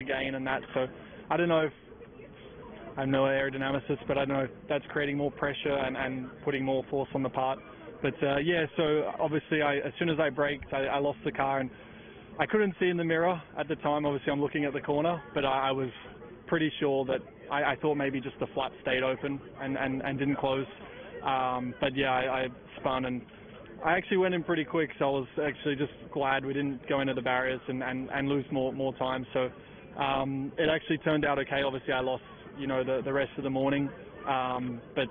gain and that. So I don't know if, I'm no aerodynamicist, but I don't know if that's creating more pressure and putting more force on the part. But yeah, so obviously as soon as I braked, I lost the car, and I couldn't see in the mirror at the time. Obviously I'm looking at the corner, but I was pretty sure that I thought maybe just the flap stayed open and didn't close. But yeah, I spun, and I actually went in pretty quick, so I was actually just glad we didn't go into the barriers and lose more time. So it actually turned out okay. Obviously I lost, you know, the rest of the morning, but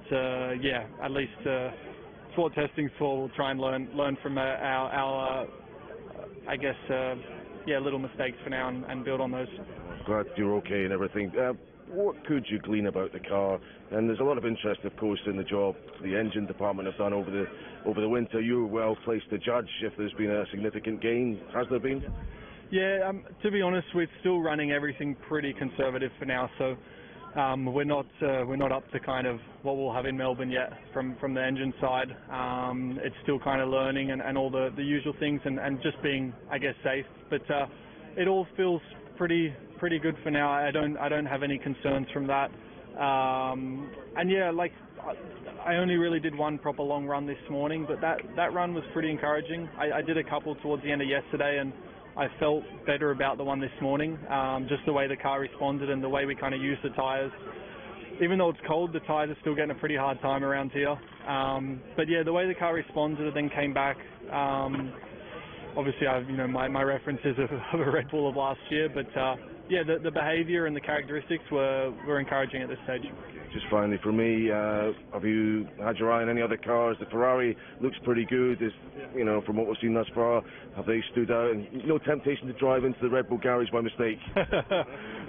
yeah, at least it's what testing's for. We'll try and learn from our I guess yeah, little mistakes for now and build on those. Glad you're okay and everything. What could you glean about the car? And there's a lot of interest, of course, in the job the engine department have done over the winter. You're well placed to judge if there's been a significant gain. Has there been? Yeah, to be honest, we're still running everything pretty conservative for now. So we're not up to kind of what we'll have in Melbourne yet from the engine side. It's still kind of learning and all the usual things and just being, I guess, safe. But it all feels pretty good for now. I don't have any concerns from that. And yeah, like I only really did one proper long run this morning, but that run was pretty encouraging. I did a couple towards the end of yesterday, and I felt better about the one this morning. Just the way the car responded and the way we kind of used the tyres. Even though it's cold, the tyres are still getting a pretty hard time around here. But yeah, the way the car responded and then came back. Obviously, I've, you know, my references of a Red Bull of last year, but yeah, the behaviour and the characteristics were encouraging at this stage. Just finally, for me, have you had your eye on any other cars? The Ferrari looks pretty good. You know, from what we've seen thus far, have they stood out? And no temptation to drive into the Red Bull garage by mistake?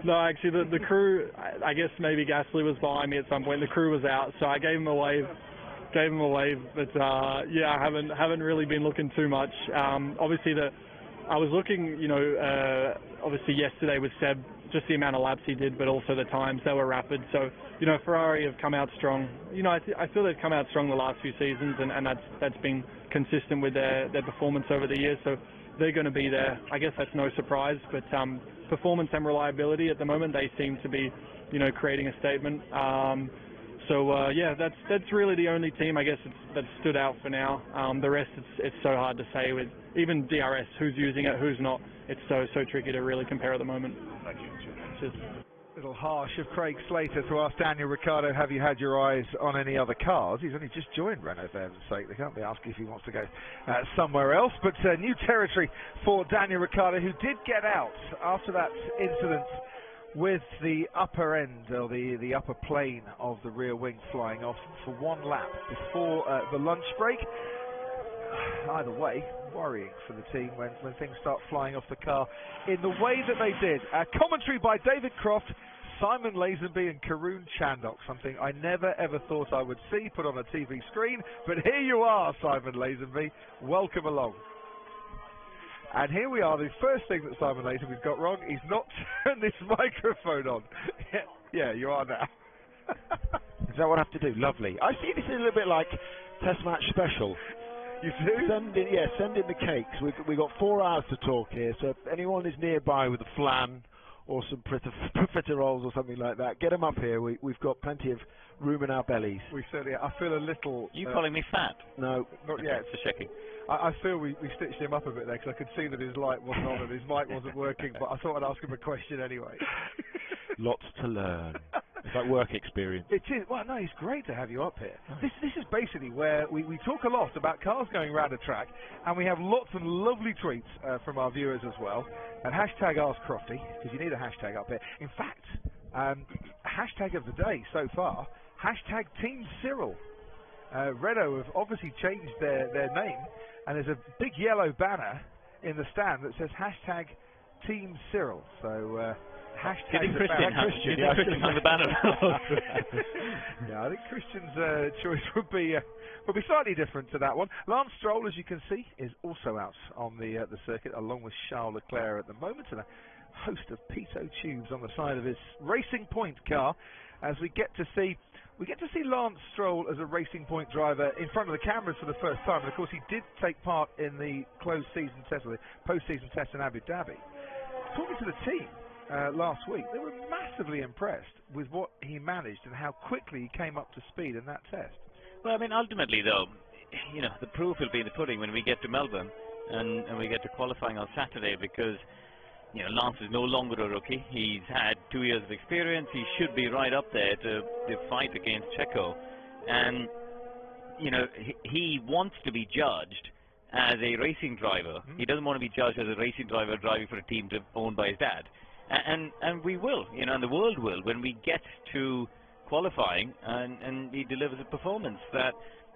No, actually, the crew. I guess maybe Gasly was behind me at some point. The crew was out, so I gave him a wave. But yeah, I haven't really been looking too much. Obviously, I was looking, you know, obviously yesterday with Seb, just the amount of laps he did, but also the times, they were rapid. So, you know, Ferrari have come out strong. You know, I feel they've come out strong the last few seasons, and that's been consistent with their performance over the years. So they're going to be there. I guess that's no surprise, but performance and reliability at the moment, they seem to be, you know, creating a statement. So yeah, that's really the only team, I guess, that stood out for now. The rest, it's so hard to say with even DRS, who's using it, who's not. It's so tricky to really compare at the moment. Thank you. Cheers. A little harsh of Craig Slater to ask Daniel Ricciardo, have you had your eyes on any other cars? He's only just joined Renault, for heaven's sake. They can't be asking if he wants to go somewhere else. But new territory for Daniel Ricciardo, who did get out after that incident with the upper end, or the upper plane of the rear wing flying off for one lap before the lunch break. Either way, worrying for the team when things start flying off the car in the way that they did. Commentary by David Croft, Simon Lazenby and Karun Chandok, something I never ever thought I would see put on a TV screen, but here you are, Simon Lazenby. Welcome along. And here we are, the first thing that Simon Lazenby's got wrong, he's not turned this microphone on. Yeah, you are now. Is that what I have to do? Lovely. I see this is a little bit like Test Match Special. You do? Send in the cakes. We've got 4 hours to talk here, so if anyone is nearby with a flan or some profiteroles or something like that, get them up here. We've got plenty of room in our bellies. We certainly, I feel a little... You calling me fat? No. Not yet. Just checking. I feel we stitched him up a bit there, because I could see that his light wasn't on and his mic wasn't working, but I thought I'd ask him a question anyway. Lots to learn. It's like work experience. It is. Well, no, it's great to have you up here. This is basically where we talk a lot about cars going around a track, and we have lots of lovely tweets from our viewers as well. And hashtag AskCrofty, because you need a hashtag up here. In fact, hashtag of the day so far, hashtag Team Cyril. Renault have obviously changed their name, and there's a big yellow banner in the stand that says hashtag Team Cyril. So hashtag Christian on the banner. Yeah, I think Christian's choice would be slightly different to that one. Lance Stroll, as you can see, is also out on the circuit, along with Charles Leclerc at the moment, and a host of pitot tubes on the side of his Racing Point car, as we get to see Lance Stroll as a Racing Point driver in front of the cameras for the first time. And of course, he did take part in the closed season test, or the post-season test in Abu Dhabi. Talking to the team, last week, they were massively impressed with what he managed and how quickly he came up to speed in that test. Well, I mean, ultimately, though, you know, the proof will be in the pudding when we get to Melbourne and we get to qualifying on Saturday, because, you know, Lance is no longer a rookie. He's had 2 years of experience. He should be right up there to fight against Checo. And, you know, he wants to be judged as a racing driver. He doesn't want to be judged as a racing driver driving for a team owned by his dad. And we will, you know, and the world will, when we get to qualifying and he delivers a performance that,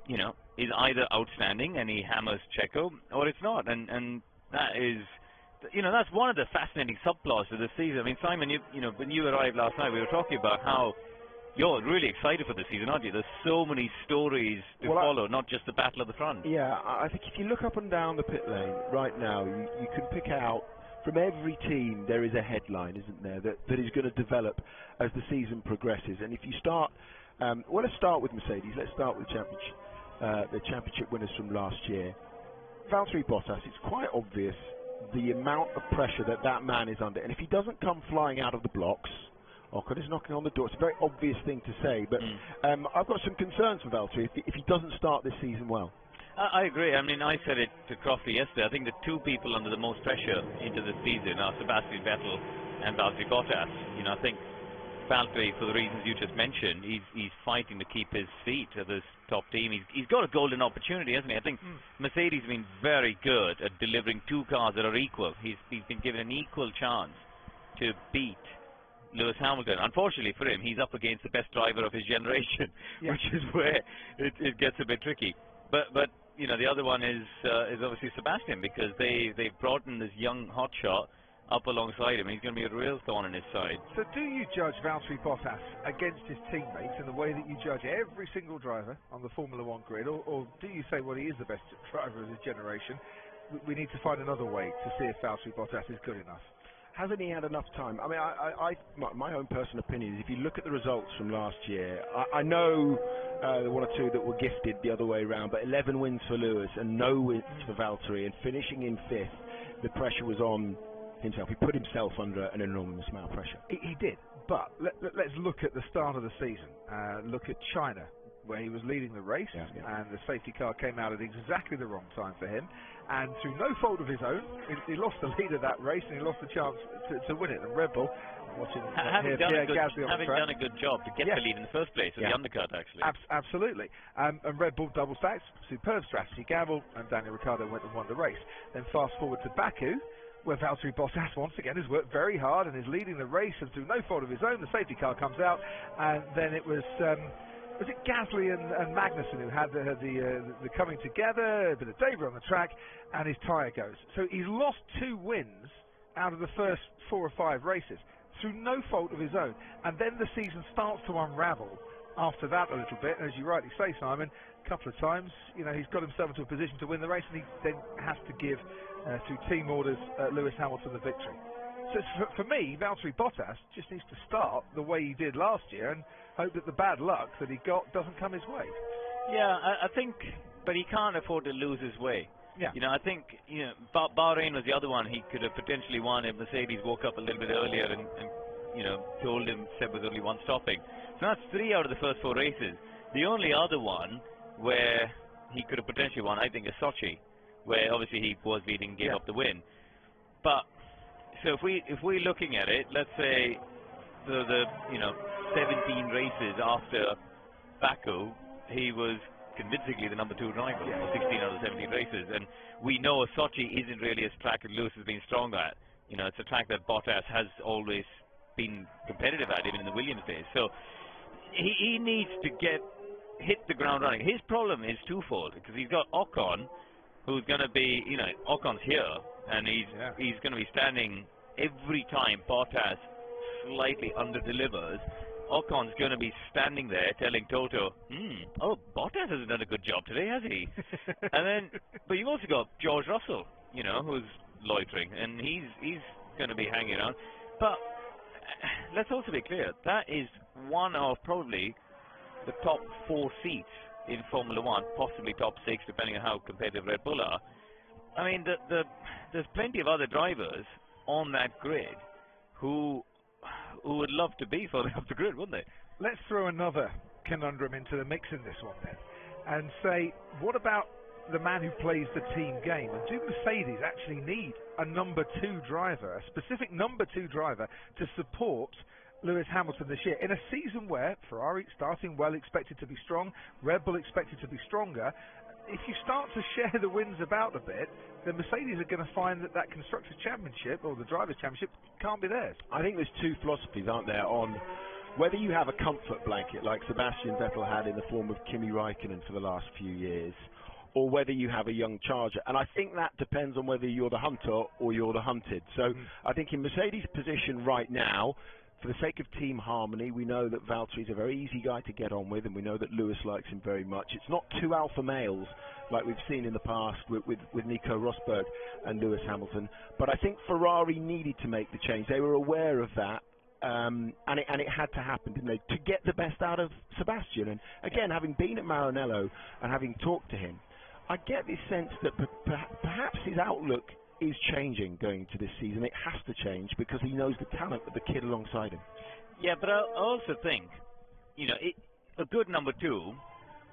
you know, is either outstanding and he hammers Checo, or it's not. And that is, you know, that's one of the fascinating subplots of this season. I mean, Simon, you know, when you arrived last night, we were talking about how you're really excited for the season, aren't you? There's so many stories to follow, not just the battle at the front. Yeah, I think if you look up and down the pit lane right now, you can pick out from every team there is a headline, isn't there, that is going to develop as the season progresses. And if you start, well, let's start with Mercedes. Let's start with the championship winners from last year. Valtteri Bottas, it's quite obvious the amount of pressure that man is under. And if he doesn't come flying out of the blocks, Ocon is knocking on the door. It's a very obvious thing to say, but I've got some concerns for Valtteri if he doesn't start this season well. I agree. I mean, I said it to Crofty yesterday. I think the two people under the most pressure into the season are Sebastian Vettel and Valtteri Bottas. You know, I think Valtteri, for the reasons you just mentioned, he's fighting to keep his seat at this top team. He's got a golden opportunity, hasn't he? I think Mercedes has been very good at delivering two cars that are equal. He's been given an equal chance to beat Lewis Hamilton. Unfortunately for him, he's up against the best driver of his generation, which is where it gets a bit tricky. But you know, the other one is obviously Sebastian, because they've brought in this young hotshot up alongside him. He's going to be a real thorn in his side. So do you judge Valtteri Bottas against his teammates in the way that you judge every single driver on the Formula One grid, or do you say, well, he is the best driver of his generation, we need to find another way to see if Valtteri Bottas is good enough? Hasn't he had enough time? I mean, my own personal opinion is, if you look at the results from last year, I know there were one or two that were gifted the other way around, but 11 wins for Lewis and no wins for Valtteri, and finishing in 5th, the pressure was on himself. He put himself under an enormous amount of pressure. He did, but let's look at the start of the season. Look at China, where he was leading the race, and the safety car came out at exactly the wrong time for him, and through no fault of his own, he lost the lead of that race, and he lost the chance to win it. And Red Bull, watching having done a good job to get the lead in the first place, with the undercut, actually. Absolutely. And Red Bull double stacks, superb strategy gamble, and Daniel Ricciardo went and won the race. Then fast forward to Baku, where Valtteri Bottas once again has worked very hard and is leading the race, and through no fault of his own, the safety car comes out, and then it was it Gasly and Magnussen who had the coming together, a bit of debris on the track, and his tyre goes. So he's lost 2 wins out of the first 4 or 5 races through no fault of his own, and then the season starts to unravel after that a little bit. And as you rightly say, Simon, a couple of times, you know, he's got himself into a position to win the race, and he then has to give through team orders Lewis Hamilton the victory. So for me, Valtteri Bottas just needs to start the way he did last year and hope that the bad luck that he got doesn't come his way. Yeah, I think, but he can't afford to lose his way. Yeah. You know, I think, you know, Bahrain was the other one he could have potentially won if Mercedes woke up a little bit earlier and you know, told him Seb was only one stopping. So that's 3 out of the first 4 races. The only other one where he could have potentially won, I think, is Sochi, where obviously he was leading, gave up the win. But so if we're looking at it, let's say the you know, 17 races after Baku, he was convincingly the number 2 driver, 16 out of 17 races, and we know Sochi isn't really a track that Lewis has been strong at. You know, it's a track that Bottas has always been competitive at, even in the Williams days. So he needs to hit the ground running. His problem is twofold, because he's got Ocon, who's going to be, you know, Ocon's here, and he's going to be standing every time Bottas slightly under-delivers. Ocon's going to be standing there telling Toto, oh, Bottas hasn't done a good job today, has he? And then, but you've also got George Russell, you know, who's loitering, and he's going to be hanging on. But let's also be clear, that is one of probably the top 4 seats in Formula One, possibly top 6, depending on how competitive Red Bull are. I mean, there's plenty of other drivers on that grid who would love to be further up the grid, wouldn't they? Let's throw another conundrum into the mix in this one then, and say, what about the man who plays the team game? And do Mercedes actually need a number 2 driver, a specific number 2 driver, to support Lewis Hamilton this year, in a season where Ferrari starting well, expected to be strong, Red Bull expected to be stronger? If you start to share the wins about a bit, then Mercedes are going to find that Constructors' Championship, or the Drivers' Championship, can't be theirs. I think there's two philosophies, aren't there, on whether you have a comfort blanket like Sebastian Vettel had in the form of Kimi Raikkonen for the last few years, or whether you have a young charger. And I think that depends on whether you're the hunter or you're the hunted. So I think in Mercedes' position right now, for the sake of team harmony, we know that Valtteri's a very easy guy to get on with, and we know that Lewis likes him very much. It's not two alpha males like we've seen in the past with Nico Rosberg and Lewis Hamilton. But I think Ferrari needed to make the change. They were aware of that. And it had to happen, didn't they, to get the best out of Sebastian. And again, having been at Maranello and having talked to him, I get this sense that perhaps his outlook is changing going into this season. It has to change because he knows the talent of the kid alongside him. Yeah, but I also think, a good number 2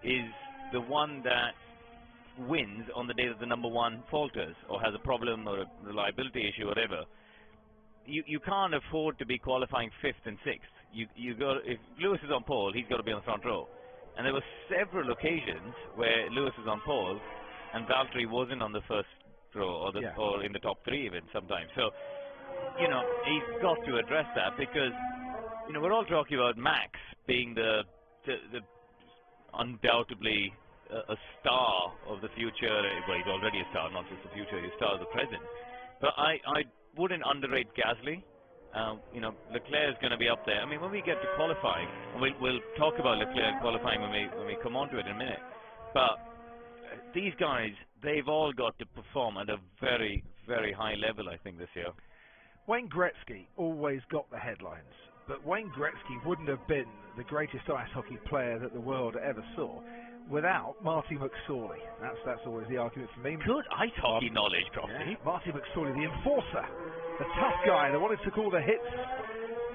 is the one that wins on the day that the number 1 falters or has a problem or a reliability issue or whatever. You can't afford to be qualifying 5th and 6th. If Lewis is on pole, he's got to be on the front row. And there were several occasions where Lewis was on pole and Valtteri wasn't on the first row or in the top 3 even sometimes. So, he's got to address that because, we're all talking about Max being the undoubtedly a star of the future. Well, he's already a star, not just the future, he's a star of the present. But I wouldn't underrate Gasly. Leclerc is going to be up there. I mean, when we get to qualifying, and we'll talk about Leclerc qualifying when we come on to it in a minute. But these guys, they've all got to perform at a very, very high level, I think, this year. Wayne Gretzky always got the headlines, but Wayne Gretzky wouldn't have been the greatest ice hockey player that the world ever saw without Marty McSorley. That's always the argument for me. Good ice hockey knowledge, Crofty. Yeah, Marty McSorley, the enforcer, the tough guy, the one who took all the hits.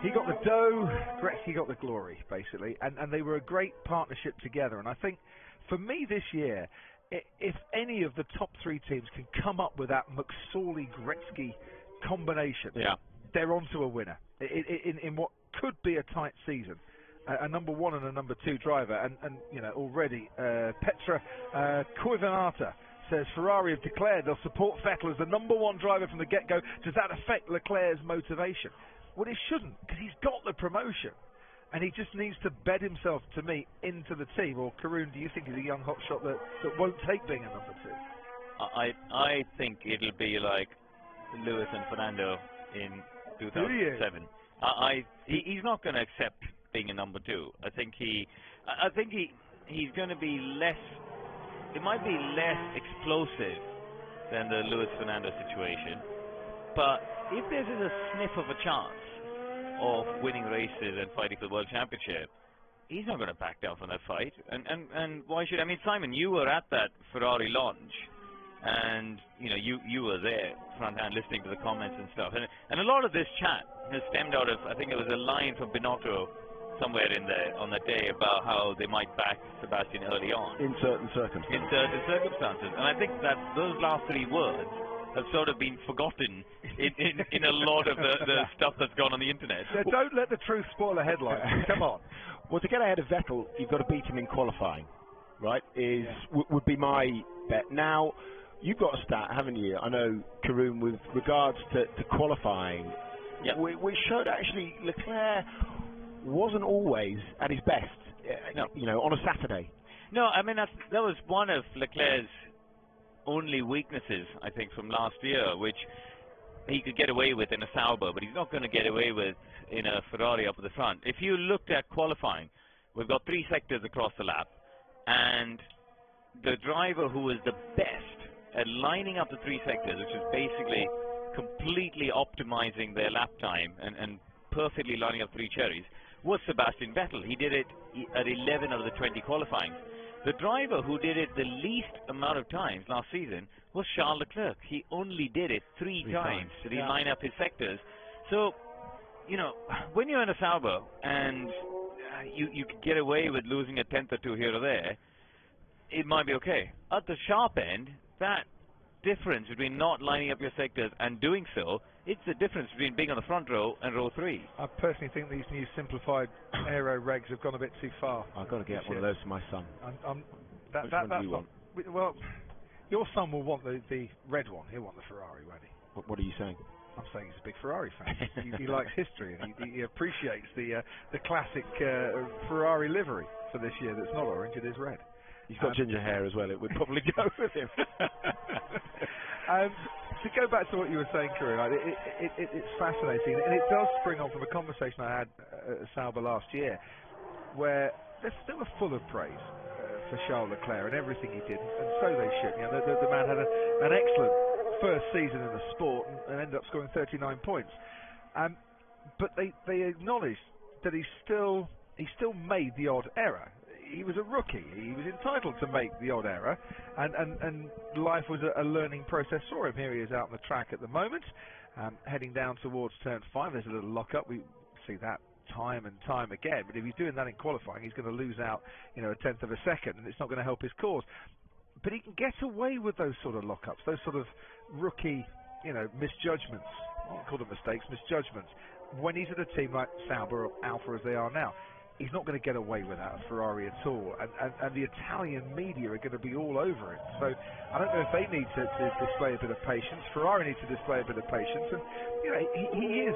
He got the dough, Gretzky got the glory, basically, and they were a great partnership together. And I think, for me this year, if any of the top 3 teams can come up with that McSorley-Gretzky combination, they're onto a winner in what could be a tight season. A number 1 and a number 2 driver, and already Petra Koivunaarta says Ferrari have declared they'll support Vettel as the number 1 driver from the get-go. Does that affect Leclerc's motivation? Well, it shouldn't, because he's got the promotion, and he just needs to bed himself, to me, into the team. Or Karun, do you think he's a young hotshot that won't take being a number 2? I think it'll be like Lewis and Fernando in 2007. He's not going to accept being a number 2. I think he's going to be less. It might be less explosive than the Lewis Fernando situation, but if there's a sniff of a chance of winning races and fighting for the World Championship, he's not going to back down from that fight. And why should? I mean, Simon, you were at that Ferrari launch, and you were there front hand listening to the comments and stuff, and a lot of this chat has stemmed out of, I think it was a line from Binotto somewhere in there on the day about how they might back Sebastian early on. In certain circumstances. And I think that those last 3 words have sort of been forgotten in a lot of the stuff that's gone on the internet. Yeah, don't let the truth spoil a headline. Come on. Well, to get ahead of Vettel, you've got to beat him in qualifying, right? Would be my bet. Now, you've got a stat, haven't you? I know, Karun, with regards to qualifying, we showed actually Leclerc wasn't always at his best, on a Saturday. No, I mean, that was one of Leclerc's only weaknesses, I think, from last year, which he could get away with in a Sauber, but he's not going to get away with in a Ferrari up at the front. If you looked at qualifying, we've got 3 sectors across the lap, and the driver who was the best at lining up the 3 sectors, which is basically completely optimizing their lap time and perfectly lining up 3 cherries, was Sebastian Vettel. He did it at 11 out of the 20 qualifying. The driver who did it the least amount of times last season was Charles Leclerc. He only did it 3 times. Did he line up his sectors? So you know, when you're in a Sauber and you could get away with losing a tenth or two here or there, it might be okay. At the sharp end, that difference between not lining up your sectors and doing so, it's the difference between being on the front row and row 3. I personally think these new simplified aero regs have gone a bit too far. I've got to get one of those for my son. That's one do you not, well, your son will want the red one. He'll want the Ferrari, won't he? What are you saying? I'm saying he's a big Ferrari fan. he likes history and he appreciates the classic Ferrari livery for this year. That's not orange; it is red. He's got ginger hair as well. It would probably go with him. To go back to what you were saying, Karun, it's fascinating, and it does spring on from a conversation I had at Sauber last year, where they were full of praise for Charles Leclerc and everything he did, and so they should. You know, the man had an excellent first season in the sport and ended up scoring 39 points. But they acknowledged that he still made the odd error. He was a rookie. He was entitled to make the odd error, and life was a learning process for him. Here he is out on the track at the moment, heading down towards turn 5. There's a little lock-up. We see that time and time again. But if he's doing that in qualifying, he's going to lose out, you know, a tenth of a second, and it's not going to help his cause. But he can get away with those sort of lock-ups, those sort of rookie, you know, misjudgments. I won't call them mistakes, misjudgments. When he's at a team like Sauber or Alfa as they are now, he's not going to get away with that at Ferrari at all, and the Italian media are going to be all over it. So I don't know if they need to display a bit of patience. Ferrari needs to display a bit of patience, and you know he is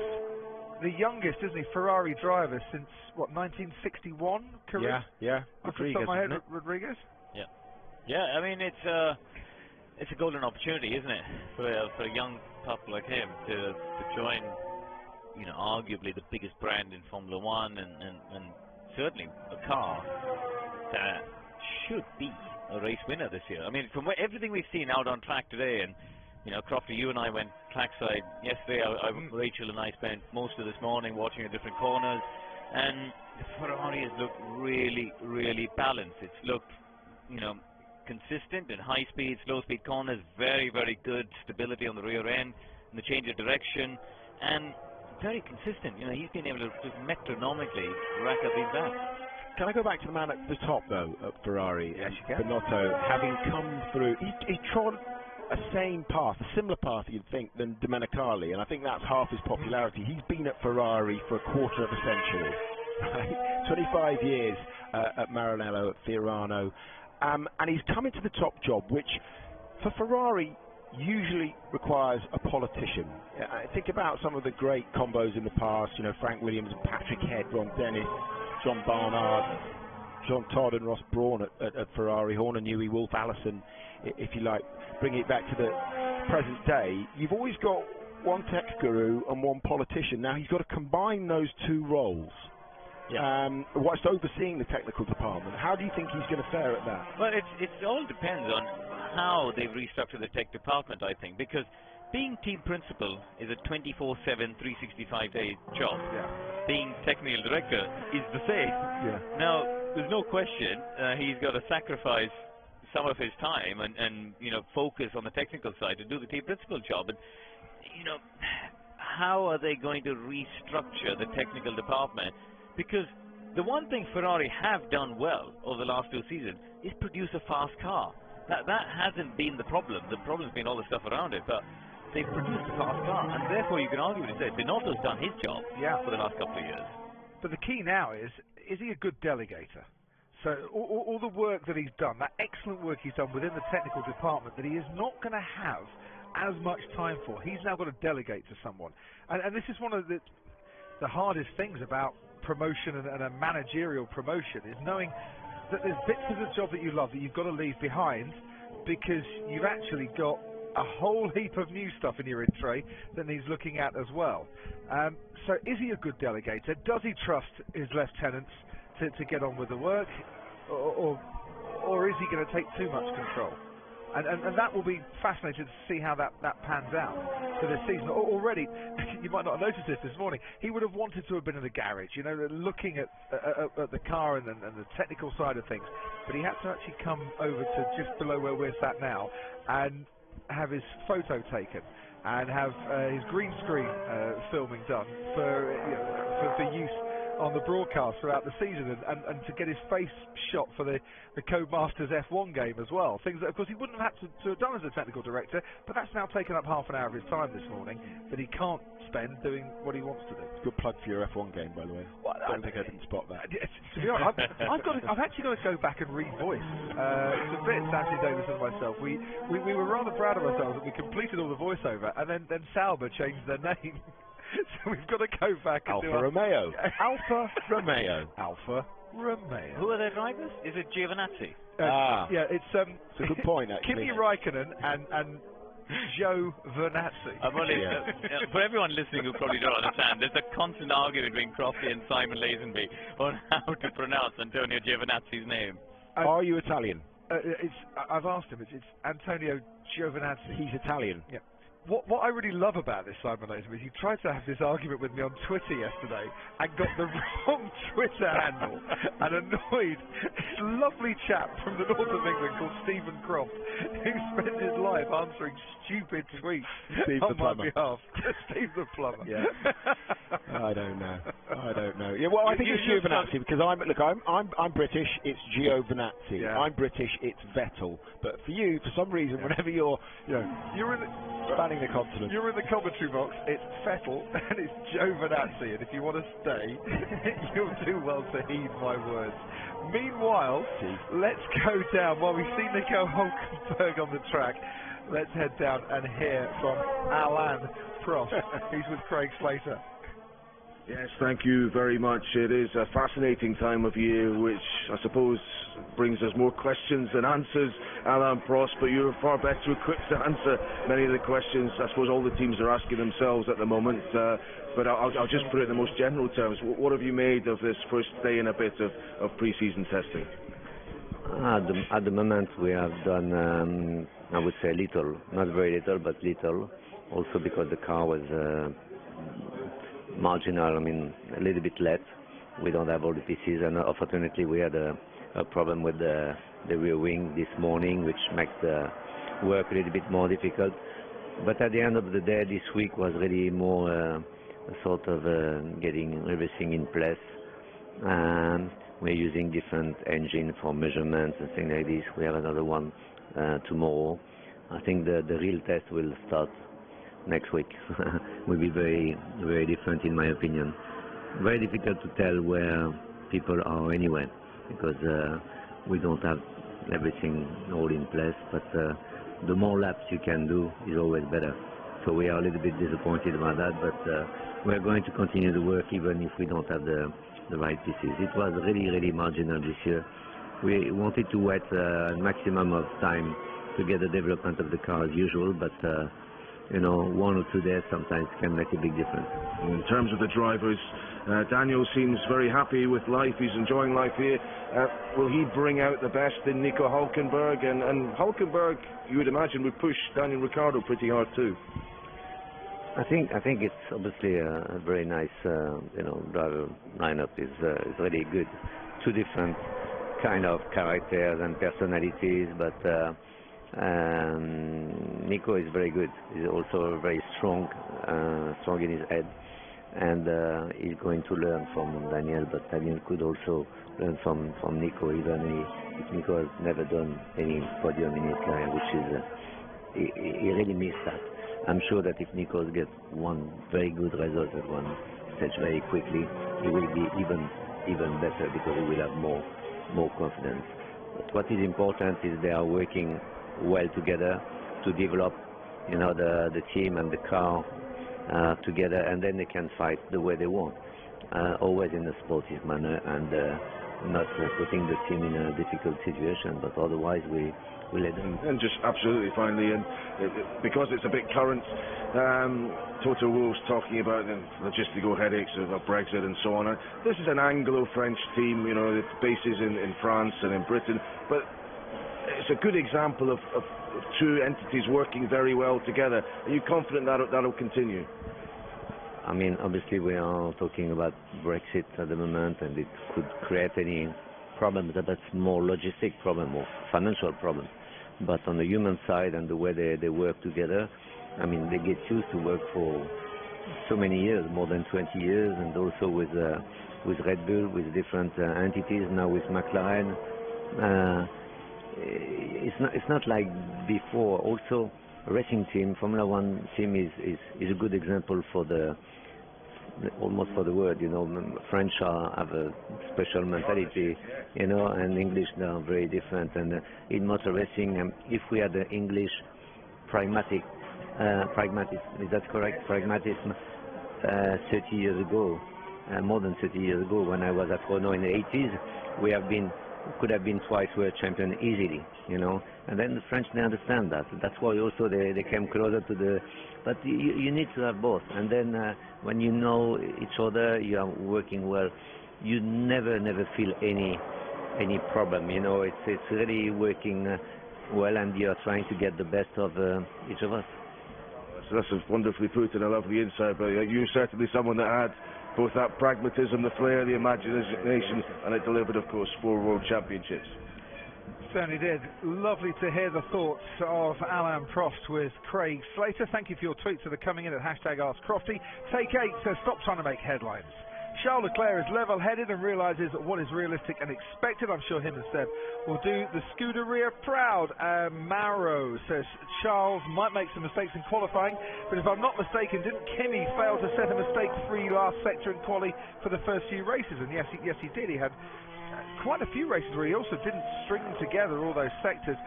the youngest, isn't he, Ferrari driver since what, 1961? Karun? Yeah. Off the top of my head, Rodriguez. Yeah. I mean it's a golden opportunity, isn't it, for a young pup like him to join, you know, arguably the biggest brand in Formula One, and certainly a car that should be a race winner this year. I mean, from everything we've seen out on track today, and you know, Crofty, you and I went trackside yesterday. Rachel and I spent most of this morning watching the different corners, and Ferrari has looked really, really balanced. It's looked, you know, consistent in high speed, slow speed corners, very, very good stability on the rear end, and the change of direction, and very consistent. You know, he's been able to just metronomically rack up these bats. Can I go back to the man at the top, though, at Ferrari? Yes, you can. Binotto, having come through, he trod a same path, a similar path, you'd think, than Domenicali, and I think that's half his popularity. He's been at Ferrari for a quarter of a century, right? 25 years at Maranello, at Fiorano, and he's come into the top job, which, for Ferrari, usually requires a politician. I think about some of the great combos in the past, you know, Frank Williams and Patrick Head, Ron Dennis, John Barnard, John Todd and Ross Brawn at Ferrari, Horner Newey, Wolf Allison, if you like, bringing it back to the present day. You've always got one tech guru and one politician. Now he's got to combine those two roles. Yeah. Whilst overseeing the technical department. How do you think he's going to fare at that? Well, it all depends on how they've restructured the tech department, I think, because being team principal is a 24/7, 365-day job. Yeah. Being technical director is the same. Yeah. Now, there's no question he's got to sacrifice some of his time and you know, focus on the technical side to do the team principal job. And you know, how are they going to restructure the technical department? Because the one thing Ferrari have done well over the last 2 seasons is produce a fast car. That hasn't been the problem. The problem's been all the stuff around it, but they've produced a fast car, and therefore you can arguably say Binotto's done his job for the last couple of years. But the key now is he a good delegator? So all the work that he's done, that excellent work he's done within the technical department that he is not going to have as much time for, he's now got to delegate to someone. And this is one of the hardest things about promotion and a managerial promotion, is knowing that there's bits of the job that you love that you've got to leave behind, because you've actually got a whole heap of new stuff in your in tray that needs looking at as well. So is he a good delegator? Does he trust his lieutenants to get on with the work, or is he going to take too much control? And that will be fascinating to see how that pans out for this season. Already, you might not have noticed this morning, he would have wanted to have been in the garage, you know, looking at the car and the technical side of things. But he had to actually come over to just below where we're sat now and have his photo taken. and have his green screen filming done for use on the broadcast throughout the season, and to get his face shot for the Codemasters F1 game as well. Things that, of course, he wouldn't have had to have done as a technical director, but that's now taken up half an hour of his time this morning that he can't spend doing what he wants to do. Good plug for your F1 game, by the way. Well, I don't think I didn't spot that. To be honest, I've actually got to go back and re-voice. It's a bit Anthony Davis and myself. We were rather proud of ourselves that we completed all the voiceover, and then Sauber changed their name. So we've got to go back and Alfa Romeo. Alfa Romeo. Alfa Romeo. Who are their drivers? Is it Giovinazzi? Yeah, it's a good point, actually. Kimi Raikkonen and Joe Vernazzi. For everyone listening who probably don't understand, there's a constant argument between Crofty and Simon Lazenby on how to pronounce Antonio Giovinazzi's name. Are you Italian? I've asked him. It's Antonio Giovinazzi. He's Italian. Yeah. What I really love about this, Simon Lazenby, is he tried to have this argument with me on Twitter yesterday and got the wrong Twitter handle and annoyed this lovely chap from the north of England called Stephen Croft, who spends his life answering stupid tweets on my behalf. Steve the plumber. Yeah. I don't know. Yeah, well, I think it's Giovinazzi because I'm British. It's Giovinazzi. Yeah. I'm British. It's Vettel. But for you, for some reason, whenever you're in the spanning the continent, you're in the commentary box. It's Vettel and it's Giovinazzi. And if you want to stay, you'll do well to heed my words. Meanwhile, let's go down while we see Nico Hülkenberg on the track. Let's head down and hear from Alain Prost, who's with Craig Slater. Yes, thank you very much. It is a fascinating time of year, which I suppose brings us more questions than answers, Alain Prost, but you're far better equipped to answer many of the questions I suppose all the teams are asking themselves at the moment. But I'll just put it in the most general terms. What have you made of this first day and a bit of pre-season testing? At the moment we have done, I would say little, not very little, but little, also because the car was marginal, a little bit late. We don't have all the pieces, and unfortunately we had a problem with the rear wing this morning, which makes the work a little bit more difficult. But at the end of the day, this week was really more a sort of getting everything in place. We're using different engine for measurements and things like this. We have another one tomorrow. I think the real test will start next week. Will be very, very different in my opinion. Very difficult to tell where people are anyway, because we don't have everything all in place, but the more laps you can do is always better. So we are a little bit disappointed about that, but we're going to continue the work even if we don't have the right pieces. It was really, really marginal this year. We wanted to wait a maximum of time to get the development of the car as usual, but 1 or 2 days sometimes can make a big difference. In terms of the drivers, Daniel seems very happy with life. He's enjoying life here. Will he bring out the best in Nico Hülkenberg? And Hülkenberg, you would imagine, would push Daniel Ricciardo pretty hard too. I think it's obviously a very nice driver lineup is really good. Two different kind of characters and personalities, but Nico is very good. He's also very strong in his head, and he's going to learn from Daniel, but Daniel could also learn from Nico, even if Nico has never done any podium in his career, which is he really missed that. I'm sure that if Nico gets one very good result at one stage very quickly, he will be even better because he will have more confidence. But what is important is they are working well together to develop, the team and the car together, and then they can fight the way they want, always in a sportive manner and not putting the team in a difficult situation. But otherwise, we let them. And just absolutely finally, and because it's a bit current, Toto Wolff's talking about the logistical headaches of Brexit and so on. This is an Anglo-French team, with bases in France and in Britain, but it's a good example of two entities working very well together. Are you confident that'll continue? Obviously we are talking about Brexit at the moment, and it could create any problem, but that's more logistic problem or financial problem. But on the human side and the way they work together, I mean, they get used to work for so many years, more than 20 years, and also with Red Bull, with different entities, now with McLaren. It's not like before. Also, racing team, Formula One team is a good example for almost for the world. You know, French have a special mentality, you know, and English are very different. And in motor racing, if we had the English pragmatism, is that correct? Pragmatism 30 years ago, more than 30 years ago, when I was at Renault in the 80s, could have been twice world champion easily, you know. And then the French, they understand that. That's why also they came closer to the. But you need to have both. And then when you know each other, you are working well. You never feel any problem. You know, it's really working well, and you are trying to get the best of each of us. So that's wonderfully put and a lovely insight. But you're certainly someone that had both that pragmatism, the flair, the imagination, and it delivered, of course, 4 world championships. Certainly did. Lovely to hear the thoughts of Alain Prost with Craig Slater. Thank you for your tweets that are coming in at #AskCrofty. Take 8 says, stop trying to make headlines. Charles Leclerc is level-headed and realises what is realistic and expected. I'm sure him and Seb will do the Scuderia proud. Mauro says, Charles might make some mistakes in qualifying, but if I'm not mistaken, didn't Kimi fail to set a mistake-free last sector in quali for the first few races? And yes, he did. He had quite a few races where he also didn't string together all those sectors.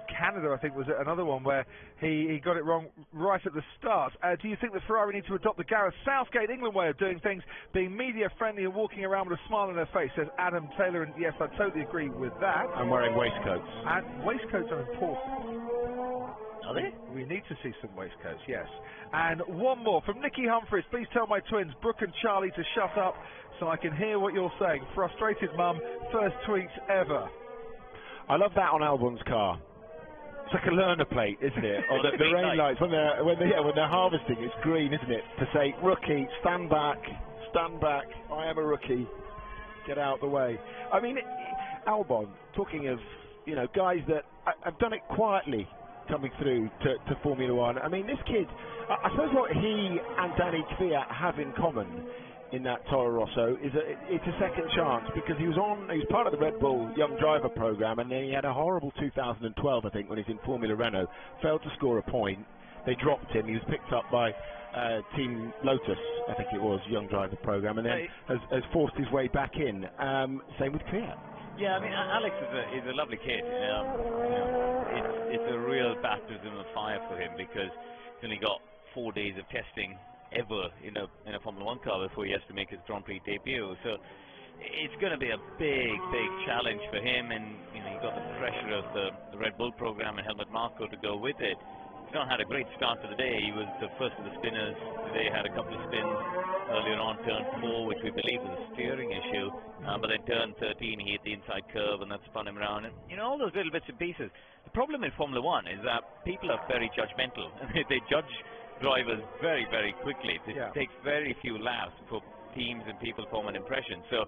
Canada, I think, was another one where he got it wrong right at the start. Do you think that Ferrari need to adopt the Gareth Southgate England way of doing things, being media friendly and walking around with a smile on their face? Says Adam Taylor, and yes, I totally agree with that. I'm wearing waistcoats. And waistcoats are important. Are they? We need to see some waistcoats, yes. And one more from Nikki Humphries. Please tell my twins, Brooke and Charlie, to shut up so I can hear what you're saying. Frustrated mum, first tweet ever. I love that on Albon's car. It's like a learner plate, isn't it? Or the rain lights when they're harvesting, it's green, isn't it? To say, rookie, stand back, I am a rookie, get out of the way. I mean, Albon, talking of, you know, guys that have done it quietly coming through to Formula One. I mean, this kid, I suppose what he and Danny Kvyat have in common in that Toro Rosso is it's a second chance, because he was part of the Red Bull Young Driver program, and then he had a horrible 2012, I think, when he's in Formula Renault, failed to score a point. They dropped him. He was picked up by Team Lotus, I think it was, Young Driver program, and then has forced his way back in. Same with Kvyat. Yeah, I mean, Alex is a lovely kid. It's a real baptism of fire for him, because he's only got 4 days of testing ever in a Formula One car before he has to make his Grand Prix debut. So it's going to be a big challenge for him, and you know, you've got the pressure of the Red Bull program and Helmut Marko to go with it. He's not had a great start to the day. He was the first of the spinners today, had a couple of spins earlier on, turn 4, which we believe was a steering issue, but then turn 13 he hit the inside curve, and that spun him around, and you know, all those little bits and pieces. The problem in Formula One is that people are very judgmental. They judge drivers very quickly. It takes very few laps for teams and people form an impression. So,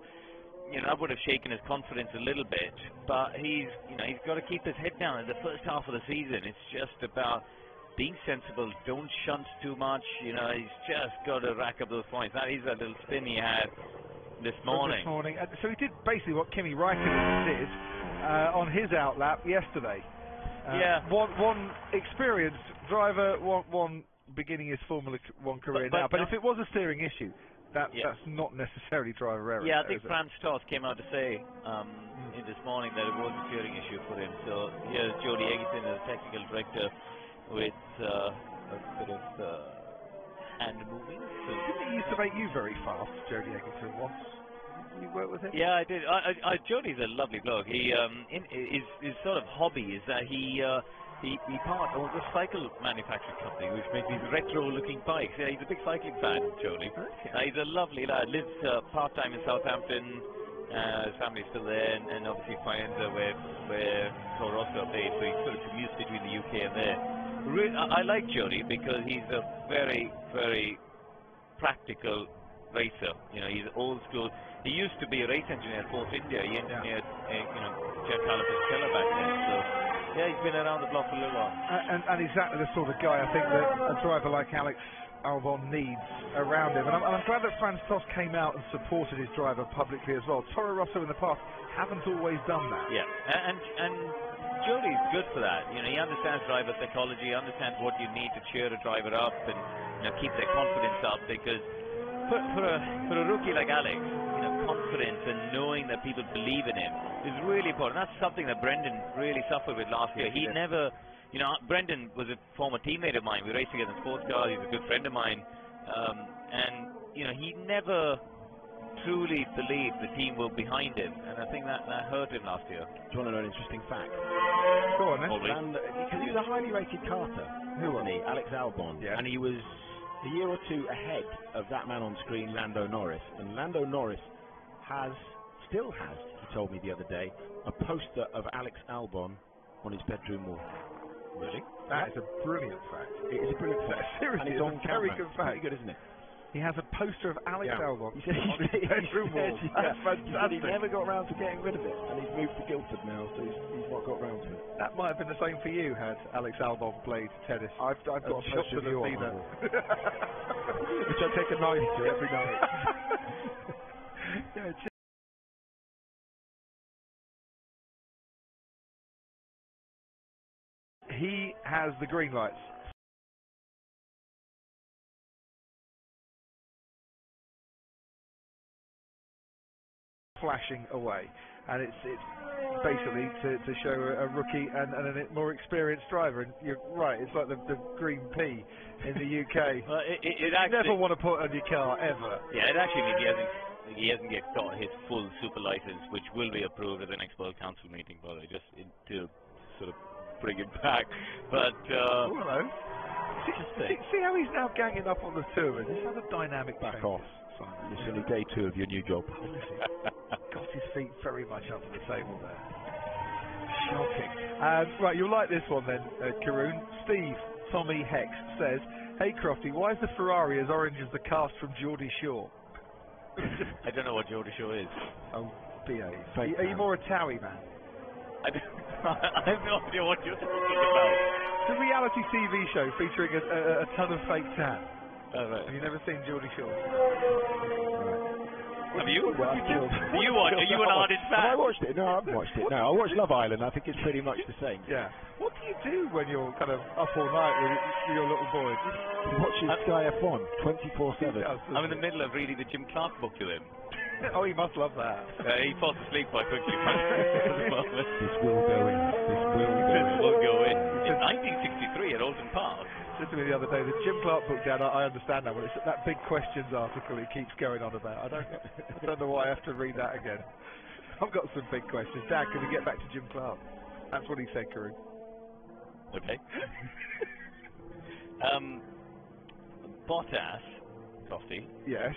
you know, that would have shaken his confidence a little bit. But he's got to keep his head down. In the first half of the season, it's just about being sensible. Don't shunt too much. You know, he's just got to rack up those points. That is a little spin he had this morning. So he did basically what Kimi Räikkönen did on his outlap yesterday. One experienced driver, one beginning his Formula One career now. But if it was a steering issue, that's not necessarily driver error. Yeah, I think Franz Tost came out to say this morning that it was a steering issue for him. So here's Jody Egerton, the technical director, with a bit of hand moving. So didn't he used to make you very fast, Jody Egerton, once? You worked with him? Yeah, I did. Jody's a lovely bloke. His sort of hobby is that he owns a cycle manufacturing company which makes these retro-looking bikes. Yeah, he's a big cycling fan, Jody. Okay. He's a lovely lad. Lives part-time in Southampton. His family's still there, and obviously Faenza, where Toro Rosso are based, so he sort of commutes between the UK and there. I like Jody because he's a very practical racer. You know, he's old school. He used to be a race engineer at Force India. He engineered, Giancarlo Pastrella back then. So Yeah, he's been around the block for a little while. And exactly the sort of guy I think that a driver like Alex Albon needs around him. And I'm glad that Franz Tost came out and supported his driver publicly as well. Toro Rosso in the past haven't always done that. Yeah, and Jolie's good for that. You know, he understands driver psychology, he understands what you need to cheer a driver up and, you know, keep their confidence up, because for a rookie like Alex, you know, confidence and knowing that people believe in him is really important. That's something that Brendan really suffered with last year. He never, you know, Brendan was a former teammate of mine. We raced together in sports cars. He's a good friend of mine, and you know, he never truly believed the team were behind him, and I think that hurt him last year. Do you want to know an interesting fact? Go on, then. Because he was a highly rated karter, wasn't he? Alex Albon. Yeah. And he was a year or two ahead of that man on screen, Lando Norris. And Lando Norris still has, he told me the other day, a poster of Alex Albon on his bedroom wall. Really? That is a brilliant fact. It is a brilliant fact. Seriously, and it's on camera. very good fact. Pretty good, isn't it? He has a poster of Alex Albon He said on his bedroom wall. That's fantastic. He never got round to getting rid of it, and he's moved to Guildford now, so he's not got round to it. That might have been the same for you, had Alex Albon played tennis. I've got a poster of you on my wall, which I take a knife to every night. He has the green lights. Flashing away, and it's basically to show a rookie and a more experienced driver. And you're right, it's like the green P in the UK. Well, you never want to put on your car ever. Yeah, it actually means he hasn't got his full super license, which will be approved at the next World Council meeting, by the way, just to sort of bring it back. But hello. See how he's now ganging up on the two, and this has a dynamic back change. off. It's only day 2 of your new job. Got his feet very much under the table there. Shocking. Right, you'll like this one then, Karun. Steve Tommy Hex says, "Hey Crofty, why is the Ferrari as orange as the cast from Geordie Shore?" I don't know what Geordie Shore is. Oh, behave. Are you more a Towie man? I have no idea what you're talking about. It's a reality TV show featuring a ton of fake tan. Oh, right. Have you never seen Geordie Shore? Have you? You watch? Are you an ardent fan? Have I watched it? No, I haven't watched it. No, I watched Love Island. I think it's pretty much the same. Yeah. What do you do when you're kind of up all night with your little boy? He watches Sky F1 24/7. I'm in the middle of reading the Jim Clark book to him. Oh, he must love that. He falls asleep quite quickly. This will go in. This will go in. In 1963 at Alton Park. Said to me the other day, the Jim Clark book, Dad, I understand that, but it's that big questions article he keeps going on about. I don't know why I have to read that again. I've got some big questions. Dad, can we get back to Jim Clark? That's what he said, Karun. Okay. Bottas, Crofty. Yes.